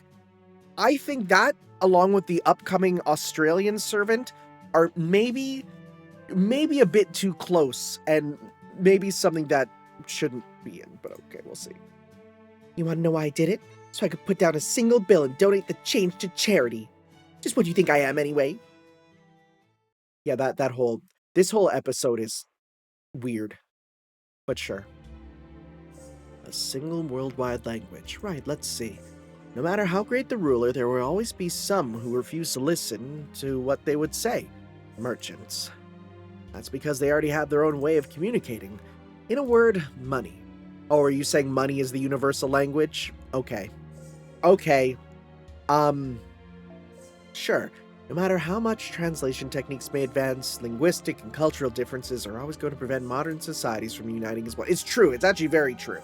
that, along with the upcoming Australian servant, are maybe a bit too close, and maybe something that shouldn't be in, but okay, we'll see. You want to know why I did it? So I could put down a single bill and donate the change to charity. Just what do you think I am, anyway? Yeah, this whole episode is weird, but sure. A single worldwide language. Right, let's see. No matter how great the ruler, there will always be some who refuse to listen to what they would say. Merchants. That's because they already have their own way of communicating. In a word, money. Oh, are you saying money is the universal language? Okay. Sure. No matter how much translation techniques may advance, linguistic and cultural differences are always going to prevent modern societies from uniting as one. It's true. It's actually very true.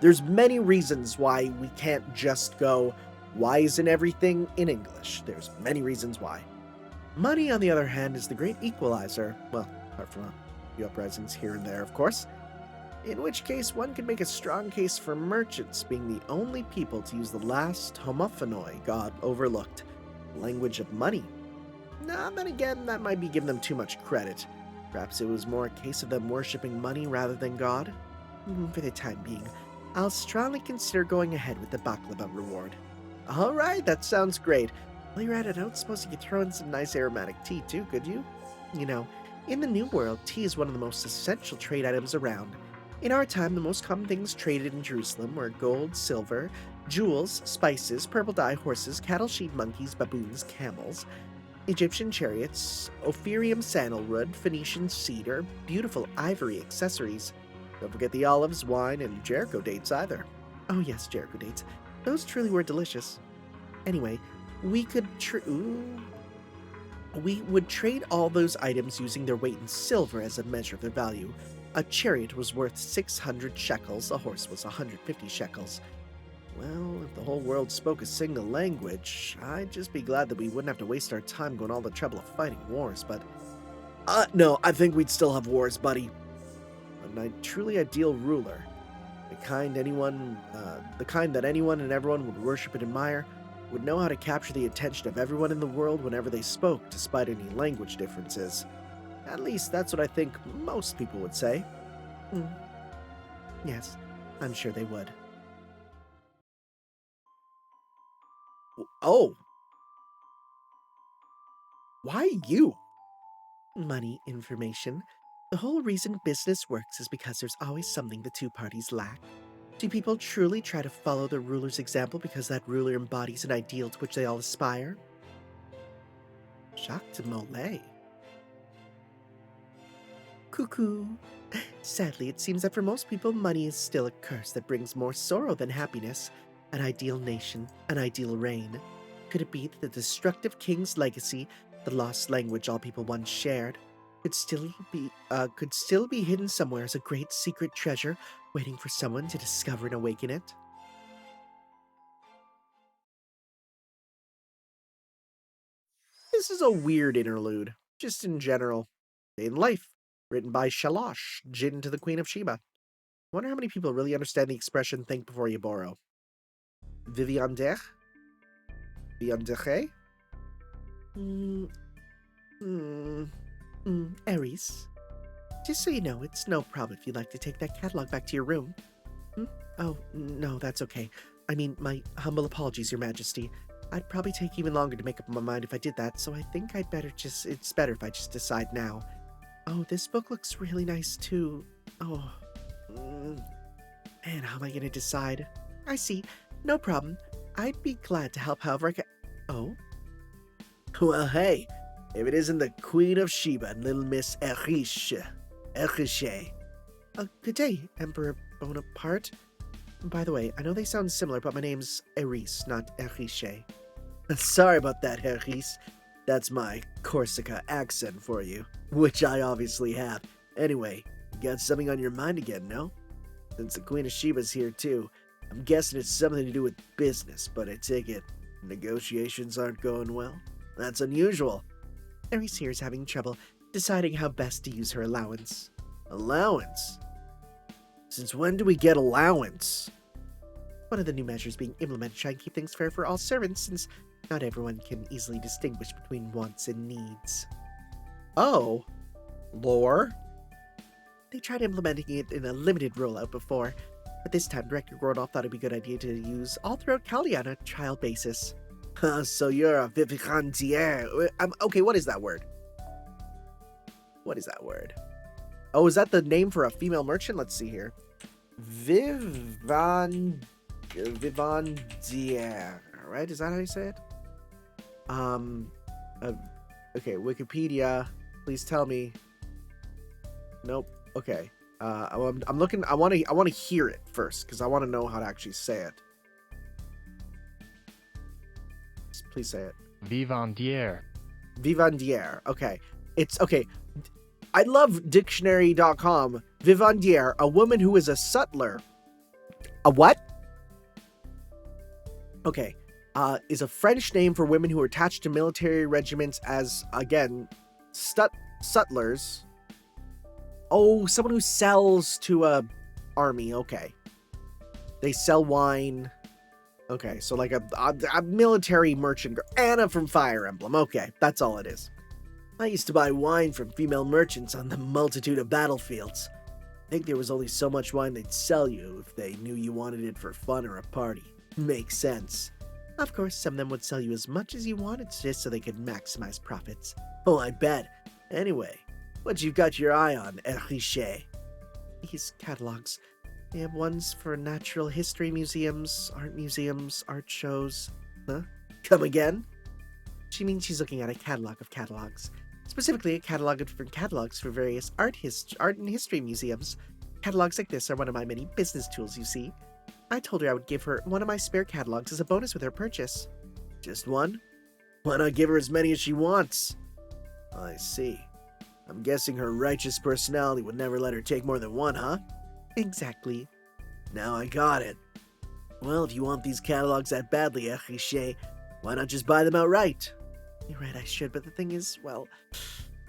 There's many reasons why we can't just go, why isn't everything in English? There's many reasons why. Money, on the other hand, is the great equalizer. Well, apart from a few uprisings here and there, of course. In which case, one could make a strong case for merchants being the only people to use the last homophonoi God overlooked, language of money. Now, then again, that might be giving them too much credit. Perhaps it was more a case of them worshipping money rather than God. For the time being, I'll strongly consider going ahead with the baklava reward. Alright, that sounds great. While you're at it, I don't suppose you could throw in some nice aromatic tea too, could you? You know, in the New World, tea is one of the most essential trade items around. In our time, the most common things traded in Jerusalem were gold, silver, jewels, spices, purple dye, horses, cattle, sheep, monkeys, baboons, camels, Egyptian chariots, Ophirium sandalwood, Phoenician cedar, beautiful ivory accessories. Don't forget the olives, wine, and Jericho dates either. Oh yes, Jericho dates. Those truly were delicious. Anyway, we would trade all those items using their weight in silver as a measure of their value. A chariot was worth 600 shekels, a horse was 150 shekels. Well, if the whole world spoke a single language, I'd just be glad that we wouldn't have to waste our time going all the trouble of fighting wars, but... no, I think we'd still have wars, buddy. A truly ideal ruler, the kind that anyone and everyone would worship and admire, would know how to capture the attention of everyone in the world whenever they spoke, despite any language differences. At least that's what I think most people would say. Hmm. Yes, I'm sure they would. Oh! Why you? Money, information. The whole reason business works is because there's always something the two parties lack. Do people truly try to follow the ruler's example because that ruler embodies an ideal to which they all aspire? Jacques de Molay. Cuckoo. Sadly, it seems that for most people, money is still a curse that brings more sorrow than happiness. An ideal nation, an ideal reign. Could it be that the destructive king's legacy, the lost language all people once shared, could still be hidden somewhere as a great secret treasure, waiting for someone to discover and awaken it? This is a weird interlude, just in general. Day in life, written by Shalosh, Jinn to the Queen of Sheba. Wonder how many people really understand the expression "think before you borrow." Viviander? Viandere? Erice. Just so you know, it's no problem if you'd like to take that catalog back to your room. Oh, no, that's okay. I mean, my humble apologies, Your Majesty. I'd probably take even longer to make up my mind if I did that, so I think it's better if I just decide now. Oh, this book looks really nice, too. Oh, man, how am I gonna decide? I see. No problem. I'd be glad to help however I can. Oh? Well, hey, if it isn't the Queen of Sheba and little Miss Erice. Good day, Emperor Bonaparte. By the way, I know they sound similar, but my name's Erice, not Erice. Sorry about that, Erice. That's my Corsica accent for you, which I obviously have. Anyway, you got something on your mind again, no? Since the Queen of Sheba's here too, I'm guessing it's something to do with business, but I take it negotiations aren't going well? That's unusual. Erice here is having trouble deciding how best to use her allowance. Allowance? Since when do we get allowance? One of the new measures being implemented to try and keep things fair for all servants, since not everyone can easily distinguish between wants and needs. Oh? Lore? They tried implementing it in a limited rollout before, but this time Director Gordolf thought it'd be a good idea to use all throughout Calais on a trial basis. So you're a vivandière. Okay, what is that word? What is that word? Oh, is that the name for a female merchant? Let's see here. Vivandière, right? Is that how you say it? Okay, Wikipedia, please tell me. Nope. Okay. I'm looking. I want to hear it first because I want to know how to actually say it. Please say it. Vivandière. Vivandière. Okay. It's okay. I love dictionary.com. Vivandière, a woman who is a sutler. A what? Okay. Is a French name for women who are attached to military regiments as, again, sutlers. Oh, someone who sells to a army. Okay. They sell wine. Okay, so like a military merchant girl. Anna from Fire Emblem. Okay, that's all it is. I used to buy wine from female merchants on the multitude of battlefields. I think there was only so much wine they'd sell you if they knew you wanted it for fun or a party. Makes sense. Of course, some of them would sell you as much as you wanted just so they could maximize profits. Oh, I bet. Anyway, what you've got your eye on, Erice? These catalogs. They have ones for natural history museums, art shows. Huh? Come again? She means she's looking at a catalog of catalogs. Specifically, a catalog of different catalogs for various art and history museums. Catalogs like this are one of my many business tools, you see. I told her I would give her one of my spare catalogs as a bonus with her purchase. Just one? Why not give her as many as she wants? I see. I'm guessing her righteous personality would never let her take more than one, huh? Exactly. Now I got it. Well, if you want these catalogs that badly, Erice, why not just buy them outright? You're right, I should, but the thing is, well,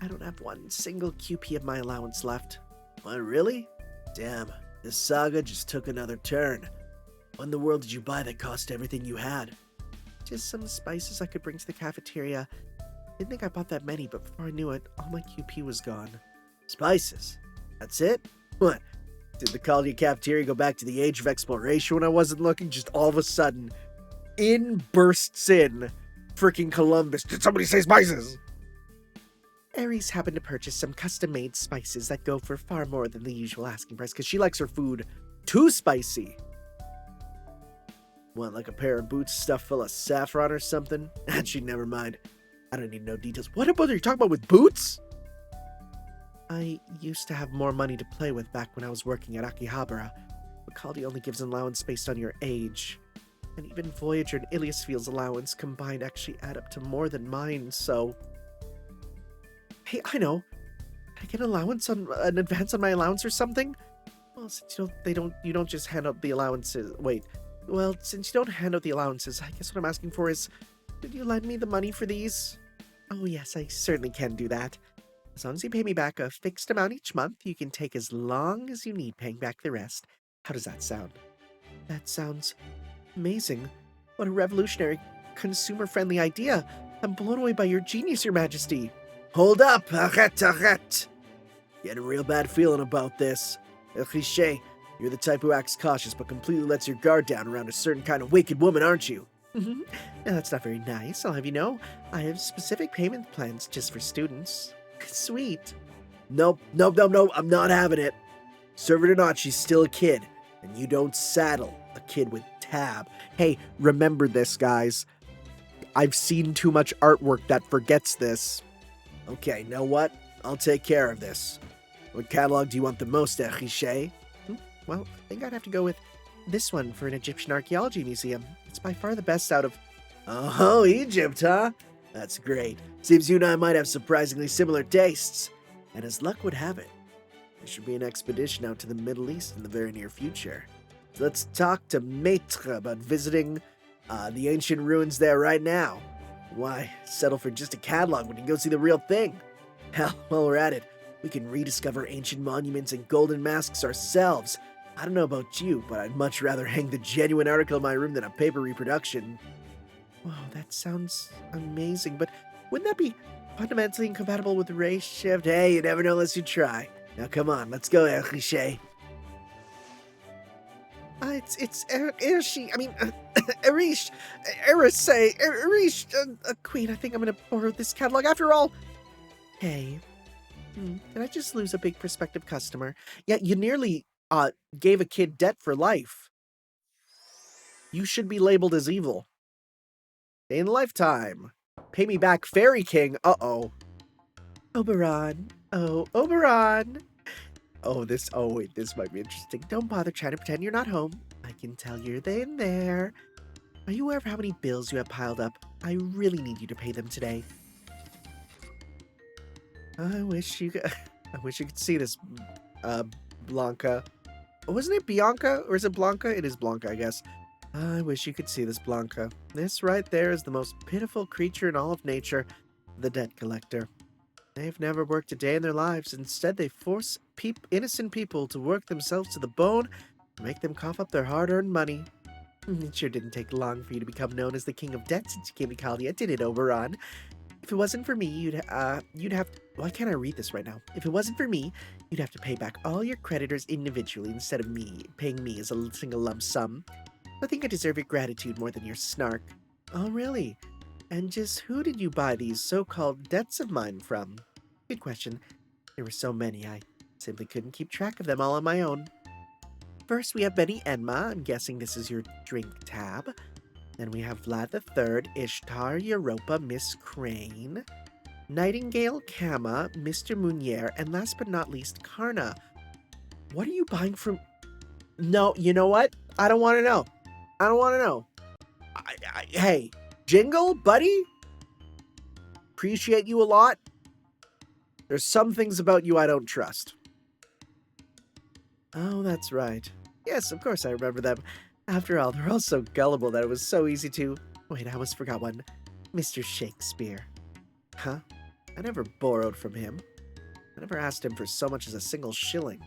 I don't have one single QP of my allowance left. What, really? Damn, this saga just took another turn. What in the world did you buy that cost everything you had? Just some spices I could bring to the cafeteria. Didn't think I bought that many, but before I knew it, all my QP was gone. Spices? That's it? What? Did the colony cafeteria go back to the age of exploration when I wasn't looking? Just all of a sudden, in bursts in freaking Columbus. Did somebody say spices? Erice happened to purchase some custom-made spices that go for far more than the usual asking price, because she likes her food too spicy. Want like a pair of boots stuffed full of saffron or something? Actually, never mind. I don't need no details. What are you talking about with boots? I used to have more money to play with back when I was working at Akihabara, but Kaldi only gives an allowance based on your age. And even Voyager and Iliasfield's allowance combined actually add up to more than mine, so... Hey, I know. Can I get an advance on my allowance or something? Well, since you don't just hand out the allowances... Wait. Well, since you don't hand out the allowances, I guess what I'm asking for is... Could you lend me the money for these? Oh yes, I certainly can do that. As long as you pay me back a fixed amount each month, you can take as long as you need paying back the rest. How does that sound? That sounds amazing. What a revolutionary, consumer-friendly idea. I'm blown away by your genius, Your Majesty. Hold up! Arrête! Get a real bad feeling about this. Erice, you're the type who acts cautious but completely lets your guard down around a certain kind of wicked woman, aren't you? Now, that's not very nice, I'll have you know. I have specific payment plans just for students. Sweet. Nope, I'm not having it. Serve it or not, she's still a kid. And you don't saddle a kid with tab. Hey, remember this, guys. I've seen too much artwork that forgets this. Okay, know what? I'll take care of this. What catalog do you want the most, Erice? Well, I think I'd have to go with this one for an Egyptian archaeology museum. It's by far the best out of... Oh, Egypt, huh? That's great. Seems you and I might have surprisingly similar tastes. And as luck would have it, there should be an expedition out to the Middle East in the very near future. So let's talk to Maitre about visiting the ancient ruins there right now. Why settle for just a catalog when you can go see the real thing? Hell, while we're at it, we can rediscover ancient monuments and golden masks ourselves. I don't know about you, but I'd much rather hang the genuine article in my room than a paper reproduction. Wow, that sounds amazing, but wouldn't that be fundamentally incompatible with race shift? Hey, you never know unless you try. Now come on, let's go, Erice. It's Erice, Queen, I think I'm gonna borrow this catalog after all. Hey, did I just lose a big prospective customer? Yeah, you nearly, gave a kid debt for life. You should be labeled as evil. In lifetime. Pay me back, Fairy King. Uh-oh. Oberon. Oh, Oberon. This might be interesting. Don't bother trying to pretend you're not home. I can tell you're in there. Are you aware of how many bills you have piled up? I really need you to pay them today. I wish you could see this, Blanca. Wasn't it Bianca? Or is it Blanca? It is Blanca, I guess. I wish you could see this, Blanca. This right there is the most pitiful creature in all of nature, the debt collector. They've never worked a day in their lives. Instead, they force innocent people to work themselves to the bone and make them cough up their hard-earned money. It sure didn't take long for you to become known as the king of debt since you came to Caldia, did it, Oberon? If it wasn't for me, you'd have... Why can't I read this right now? If it wasn't for me, you'd have to pay back all your creditors individually instead of paying me as a single lump sum. I think I deserve your gratitude more than your snark. Oh, really? And just who did you buy these so-called debts of mine from? Good question. There were so many, I simply couldn't keep track of them all on my own. First, we have Benny Enma. I'm guessing this is your drink tab. Then we have Vlad III, Ishtar, Europa, Miss Crane, Nightingale, Kama, Mr. Munier, and last but not least, Karna. What are you buying from... No, you know what? I don't want to know. I don't want to know. Hey, Jingle, buddy? Appreciate you a lot. There's some things about you I don't trust. Oh, that's right. Yes, of course I remember them. After all, they're all so gullible that it was so easy to... Wait, I almost forgot one. Mr. Shakespeare. Huh? I never borrowed from him. I never asked him for so much as a single shilling.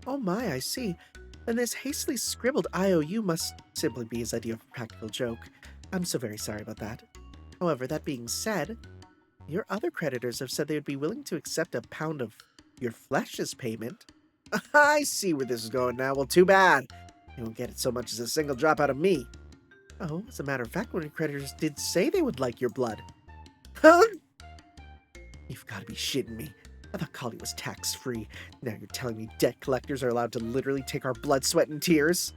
Oh my, I see. Then this hastily scribbled IOU must simply be his idea of a practical joke. I'm so very sorry about that. However, that being said, Your other creditors have said they would be willing to accept a pound of your flesh as payment. I see where this is going now. Well, too bad. You won't get it so much as a single drop out of me. Oh, as a matter of fact, one of your creditors did say they would like your blood. Huh? You've got to be shitting me. I thought Kali was tax-free. Now you're telling me debt collectors are allowed to literally take our blood, sweat, and tears?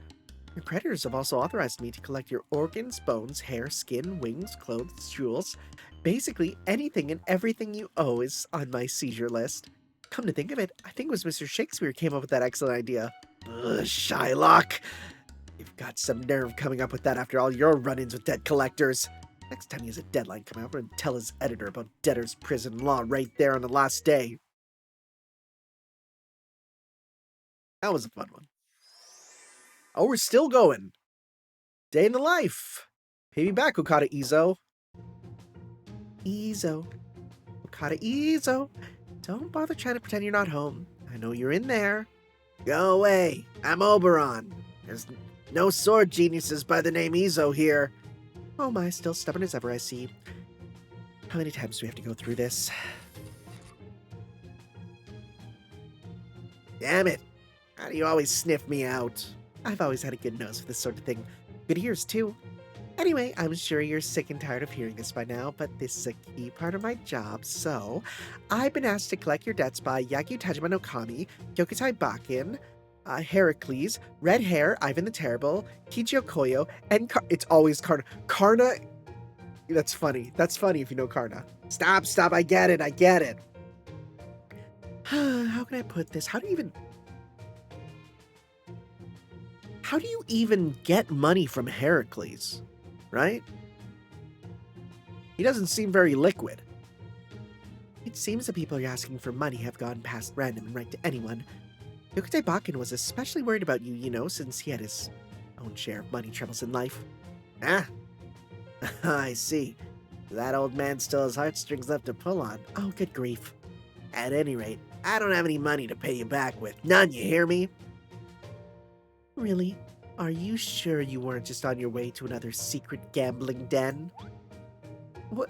Your creditors have also authorized me to collect your organs, bones, hair, skin, wings, clothes, jewels. Basically, anything and everything you owe is on my seizure list. Come to think of it, I think it was Mr. Shakespeare came up with that excellent idea. Ugh, Shylock! You've got some nerve coming up with that after all your run-ins with debt collectors. Next time he has a deadline coming up, and tell his editor about debtor's prison law right there on the last day. That was a fun one. Oh, we're still going. Day in the life. Pay me back, Okada Izo. Izo. Okada Izo. Don't bother trying to pretend you're not home. I know you're in there. Go away. I'm Oberon. There's no sword geniuses by the name Izo here. Oh my, still stubborn as ever, I see. How many times do we have to go through this? Damn it. How do you always sniff me out? I've always had a good nose for this sort of thing. Good ears, too. Anyway, I'm sure you're sick and tired of hearing this by now, but this is a key part of my job, so I've been asked to collect your debts by Yagyu Tajima no Kami, Gyokutai Bakken, Heracles, Red Hair, Ivan the Terrible, Kichio Koyo, and it's always Karna. Karna? That's funny. That's funny if you know Karna. Stop, I get it. How can I put this? How do you even get money from Heracles? Right? He doesn't seem very liquid. It seems the people you're asking for money have gone past random and right to anyone. Yokute Bakken was especially worried about you, you know, since he had his own share of money troubles in life. Ah, I see. That old man still has heartstrings left to pull on. Oh, good grief. At any rate, I don't have any money to pay you back with. None, you hear me? Really? Are you sure you weren't just on your way to another secret gambling den? What?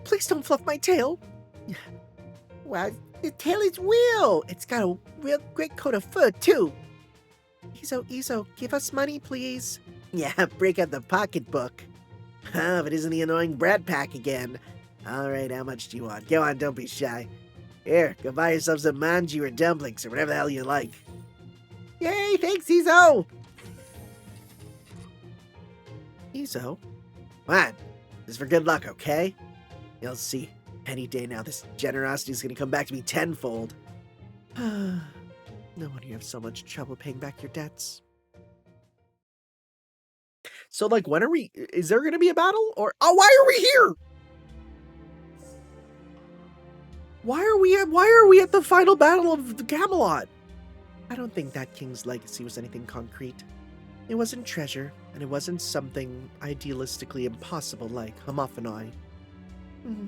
Please don't fluff my tail. Wow, the tail is real. It's got a real great coat of fur, too. Izo, give us money, please. Yeah, break out the pocketbook. Ah, if it isn't the annoying Brad Pack again. All right, how much do you want? Go on, don't be shy. Here, go buy yourself some manji or dumplings or whatever the hell you like. Yay, thanks, Izo! Izo? What? This is for good luck, okay? You'll see. Any day now, this generosity is going to come back to me tenfold. No wonder you have so much trouble paying back your debts. So, like, when are we... Is there going to be a battle? Or... Oh, why are we here? Why are we at the final battle of the Camelot? I don't think that king's legacy was anything concrete. It wasn't treasure, and it wasn't something idealistically impossible like Homophonoi.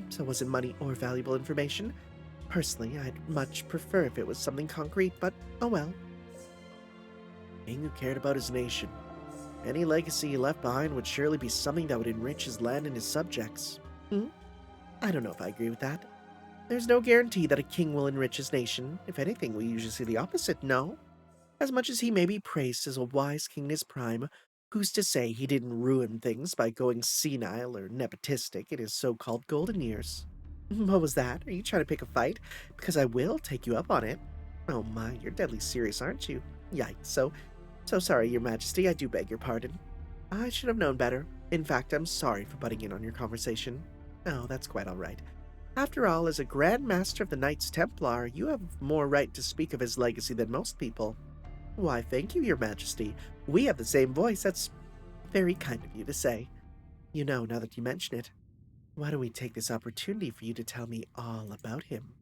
So it wasn't money or valuable information. Personally, I'd much prefer if it was something concrete, but oh well. King who cared about his nation. Any legacy he left behind would surely be something that would enrich his land and his subjects. I don't know if I agree with that. There's no guarantee that a king will enrich his nation. If anything, we usually see the opposite, no? As much as he may be praised as a wise king in his prime, who's to say he didn't ruin things by going senile or nepotistic in his so-called golden years? What was that? Are you trying to pick a fight? Because I will take you up on it. Oh my, you're deadly serious, aren't you? Yikes, so sorry, your majesty, I do beg your pardon. I should have known better. In fact, I'm sorry for butting in on your conversation. Oh, that's quite all right. After all, as a Grand Master of the Knights Templar, you have more right to speak of his legacy than most people. Why, thank you, your majesty. We have the same voice. That's very kind of you to say. You know, now that you mention it, why don't we take this opportunity for you to tell me all about him?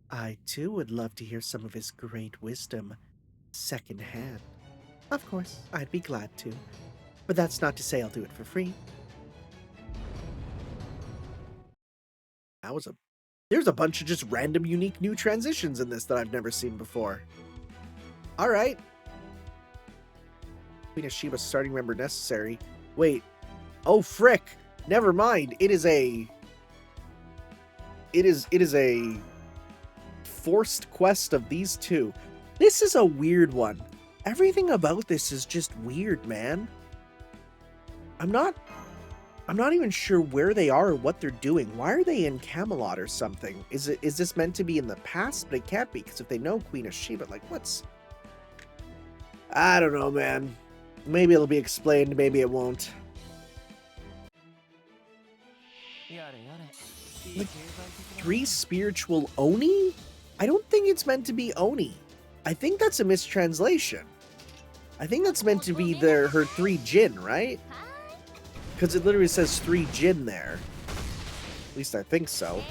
I, too, would love to hear some of his great wisdom secondhand. Of course, I'd be glad to. But that's not to say I'll do it for free. There's a bunch of just random, unique new transitions in this that I've never seen before. Alright. Queen of Sheba starting member necessary. Wait. Oh, frick. Never mind. It is a it is a forced quest of these two. This is a weird one. Everything about this is just weird, man. I'm not even sure where they are or what they're doing. Why are they in Camelot or something? Is this meant to be in the past? But it can't be, because if they know Queen of Sheba, like, what's... I don't know, man. Maybe it'll be explained, maybe it won't. Like, 3 spiritual Oni? I don't think it's meant to be Oni. I think that's a mistranslation. I think that's meant to be her 3 Jinn, right? Because it literally says 3 Jinn there. At least I think so.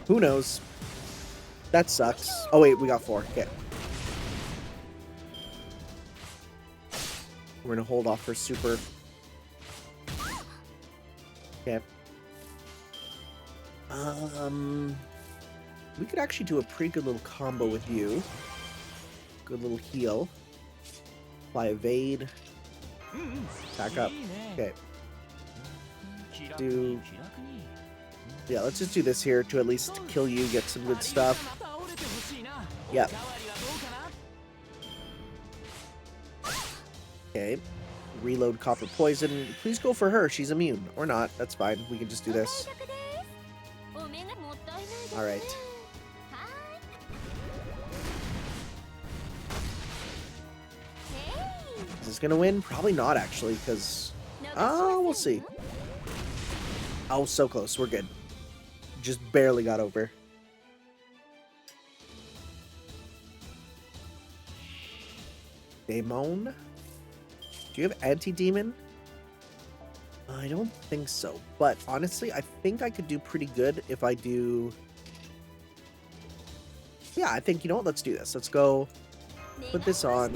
Who knows? That sucks. Oh wait, we got 4. Okay. We're gonna hold off for super. Okay. We could actually do a pretty good little combo with you. Good little heal. Apply evade. Back up. Okay. Yeah, let's just do this here to at least kill you, get some good stuff. Yep. Okay. Reload copper poison. Please go for her. She's immune. Or not. That's fine. We can just do this. Alright. Is this gonna win? Probably not, actually, because... Oh, we'll see. Oh, so close. We're good. Just barely got over. Demon? Do you have anti-demon? I don't think so. But honestly, I think I could do pretty good if I do... Yeah, I think, you know what? Let's do this. Let's go put this on.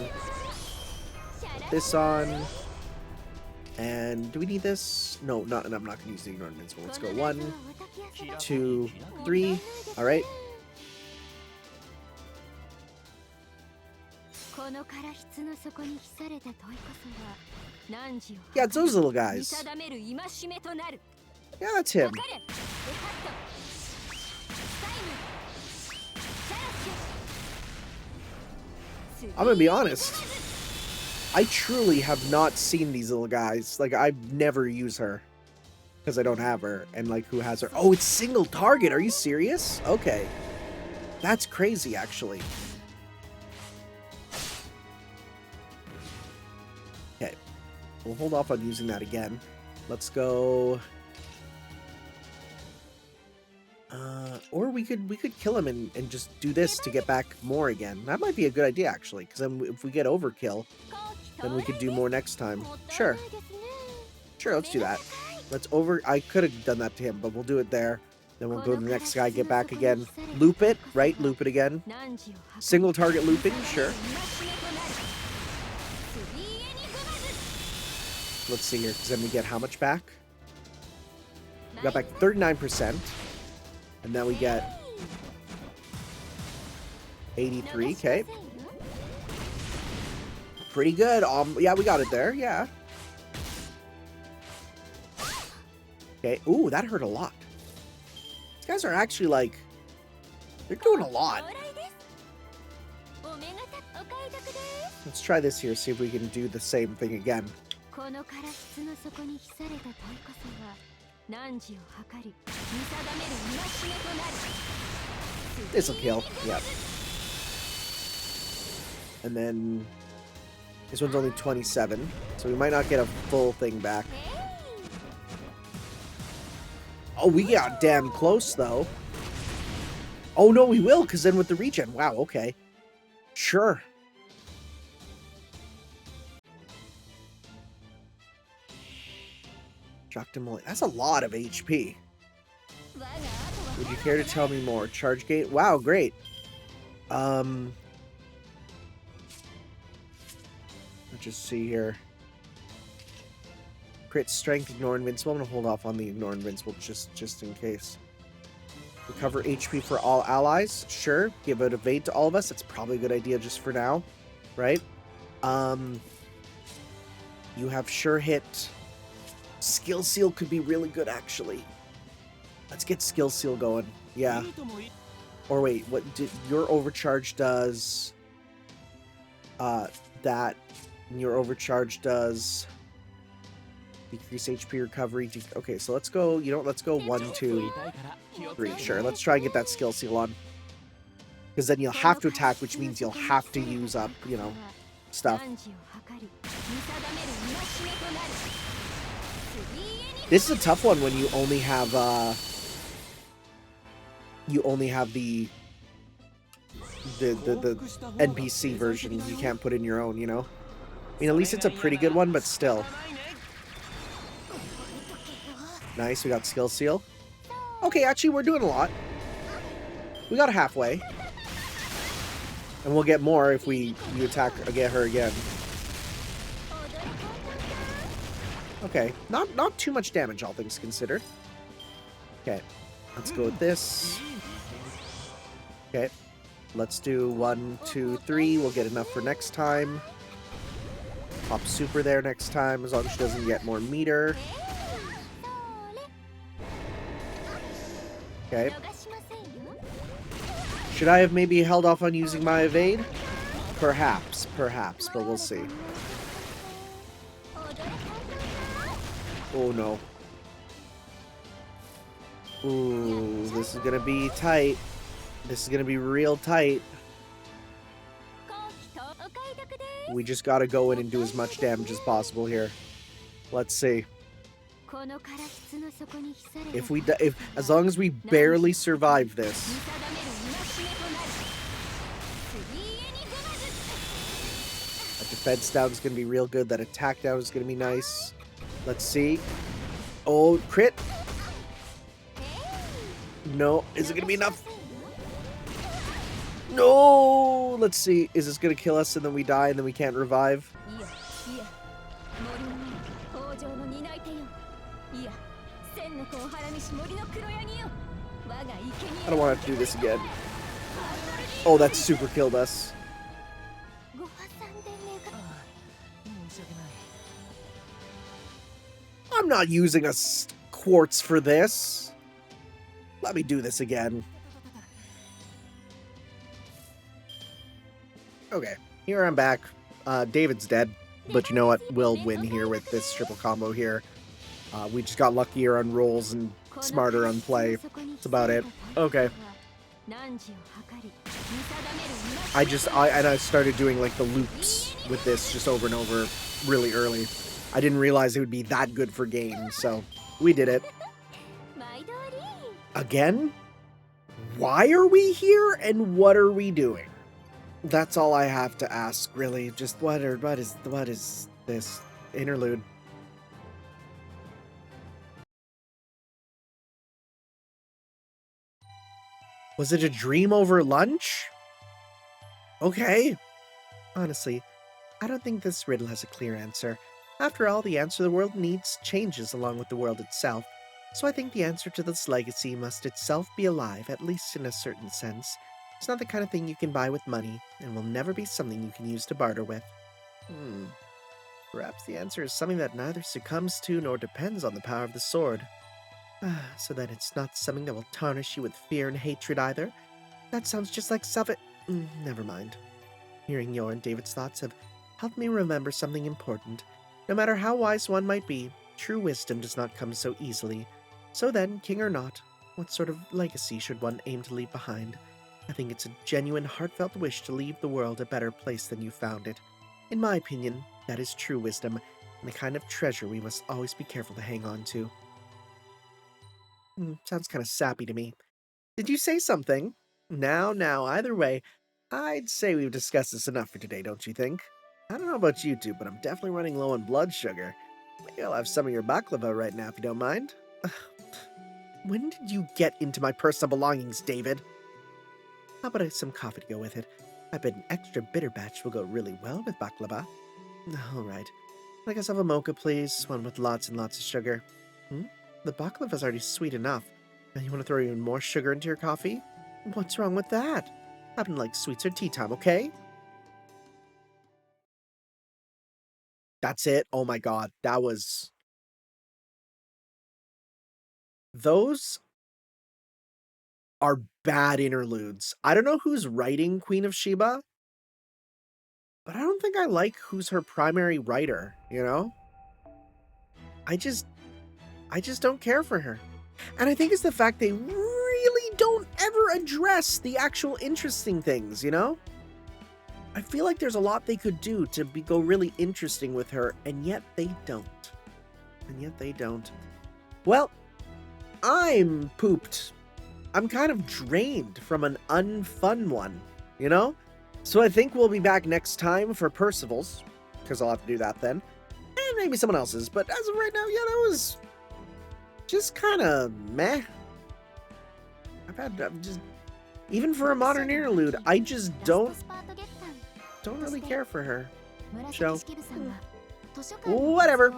Put this on. And do we need this? No, not. And I'm not going to use the Ignore Invincible. Let's go 1, 2, 3. All right. Yeah, it's those little guys. Yeah, that's him. I'm gonna be honest. I truly have not seen these little guys. Like, I've never used her. Because I don't have her. And, like, who has her? Oh, it's single target. Are you serious? Okay. That's crazy, actually. Okay. We'll hold off on using that again. Let's go... or we could kill him and just do this to get back more again. That might be a good idea, actually. Because then if we get overkill... then we could do more next time. Sure. Sure, let's do that. I could have done that to him, but we'll do it there. Then we'll go to the next guy, get back again. Loop it, right? Loop it again. Single target looping, sure. Let's see here, because then we get how much back? We got back 39%. And then we get 83, okay. Pretty good. Yeah, we got it there. Yeah. Okay. Ooh, that hurt a lot. These guys are actually like... they're doing a lot. Let's try this here, see if we can do the same thing again. This'll kill. Yep. And then... this one's only 27, so we might not get a full thing back. Oh, we got damn close, though. Oh, no, we will, because then with the regen. Wow, okay. Sure. That's a lot of HP. Would you care to tell me more? Charge gate? Wow, great. Let's just see here. Crit strength, ignore invincible. I'm gonna hold off on the ignore invincible just in case. Recover HP for all allies. Sure. Give it evade to all of us. That's probably a good idea just for now. Right? You have sure hit. Skill seal could be really good, actually. Let's get skill seal going. Yeah. Or wait, what did your overcharge does? That. And your overcharge does decrease HP recovery. Okay, so let's go. You know what? Let's go 1, 2, 3. Sure. Let's try and get that skill seal on. Because then you'll have to attack, which means you'll have to use up, you know, stuff. This is a tough one when you only have the NPC version. You can't put in your own, you know. I mean, at least it's a pretty good one, but still. Nice, we got skill seal. Okay, actually, we're doing a lot. We got halfway. And we'll get more if you attack or get her again. Okay, not too much damage, all things considered. Okay, let's go with this. Okay, let's do 1, 2, 3. We'll get enough for next time. Pop super there next time, as long as she doesn't get more meter. Okay. Should I have maybe held off on using my evade? Perhaps, but we'll see. Oh no. Ooh, this is gonna be tight. This is gonna be real tight. We just gotta go in and do as much damage as possible here. Let's see. If as long as we barely survive this. That defense down is gonna be real good. That attack down is gonna be nice. Let's see. Oh, crit. No, is it gonna be enough? No! Let's see. Is this gonna kill us and then we die and then we can't revive? I don't want to do this again. Oh, that super killed us. I'm not using a quartz for this. Let me do this again. Okay, here I'm back. David's dead, but you know what? We'll win here with this triple combo here. We just got luckier on rolls and smarter on play. That's about it. Okay. I started doing like the loops with this just over and over really early. I didn't realize it would be that good for games, so we did it. Again? Why are we here and what are we doing? That's all I have to ask, really. Just what is this interlude? Was it a dream over lunch? Okay. Honestly, I don't think this riddle has a clear answer. After all, the answer the world needs changes along with the world itself. So I think the answer to this legacy must itself be alive, at least in a certain sense. It's not the kind of thing you can buy with money, and will never be something you can use to barter with. Perhaps the answer is something that neither succumbs to nor depends on the power of the sword. So then it's not something that will tarnish you with fear and hatred either? That sounds just like never mind. Hearing your and David's thoughts have helped me remember something important. No matter how wise one might be, true wisdom does not come so easily. So then, king or not, what sort of legacy should one aim to leave behind? I think it's a genuine, heartfelt wish to leave the world a better place than you found it. In my opinion, that is true wisdom, and the kind of treasure we must always be careful to hang on to. Sounds kind of sappy to me. Did you say something? Now, either way, I'd say we've discussed this enough for today, don't you think? I don't know about you two, but I'm definitely running low on blood sugar. Maybe I'll have some of your baklava right now if you don't mind. When did you get into my personal belongings, David? How about some coffee to go with it? I bet an extra bitter batch will go really well with baklava. Alright. Can I guess have a mocha, please? One with lots and lots of sugar. The baklava's already sweet enough. And you want to throw even more sugar into your coffee? What's wrong with that? Happen to like sweets or tea time, okay? That's it. Oh my god, that was... Those are bad interludes. I don't know who's writing Queen of Sheba, but I don't think I like who's her primary writer, you know? I just don't care for her. And I think it's the fact they really don't ever address the actual interesting things, you know? I feel like there's a lot they could do to go really interesting with her, and yet they don't. Well, I'm pooped. I'm kind of drained from an unfun one, you know? So I think we'll be back next time for Percival's, because I'll have to do that then. And maybe someone else's, but as of right now, yeah, that was just kind of meh. I'm just, even for a modern interlude, I just don't really care for her. So, whatever.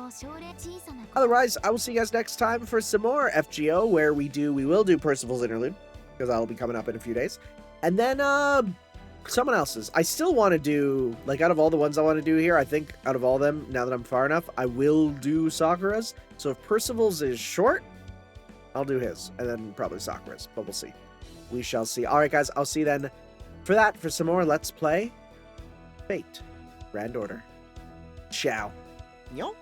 Otherwise, I will see you guys next time for some more FGO, where we will do Percival's interlude, because that'll be coming up in a few days. And then, someone else's. I still want to do, like, out of all the ones I want to do here, I think out of all of them, now that I'm far enough, I will do Sakura's. So if Percival's is short, I'll do his, and then probably Sakura's, but we'll see. We shall see. All right, guys, I'll see you then for some more Let's Play Fate Grand Order. Ciao. Yo.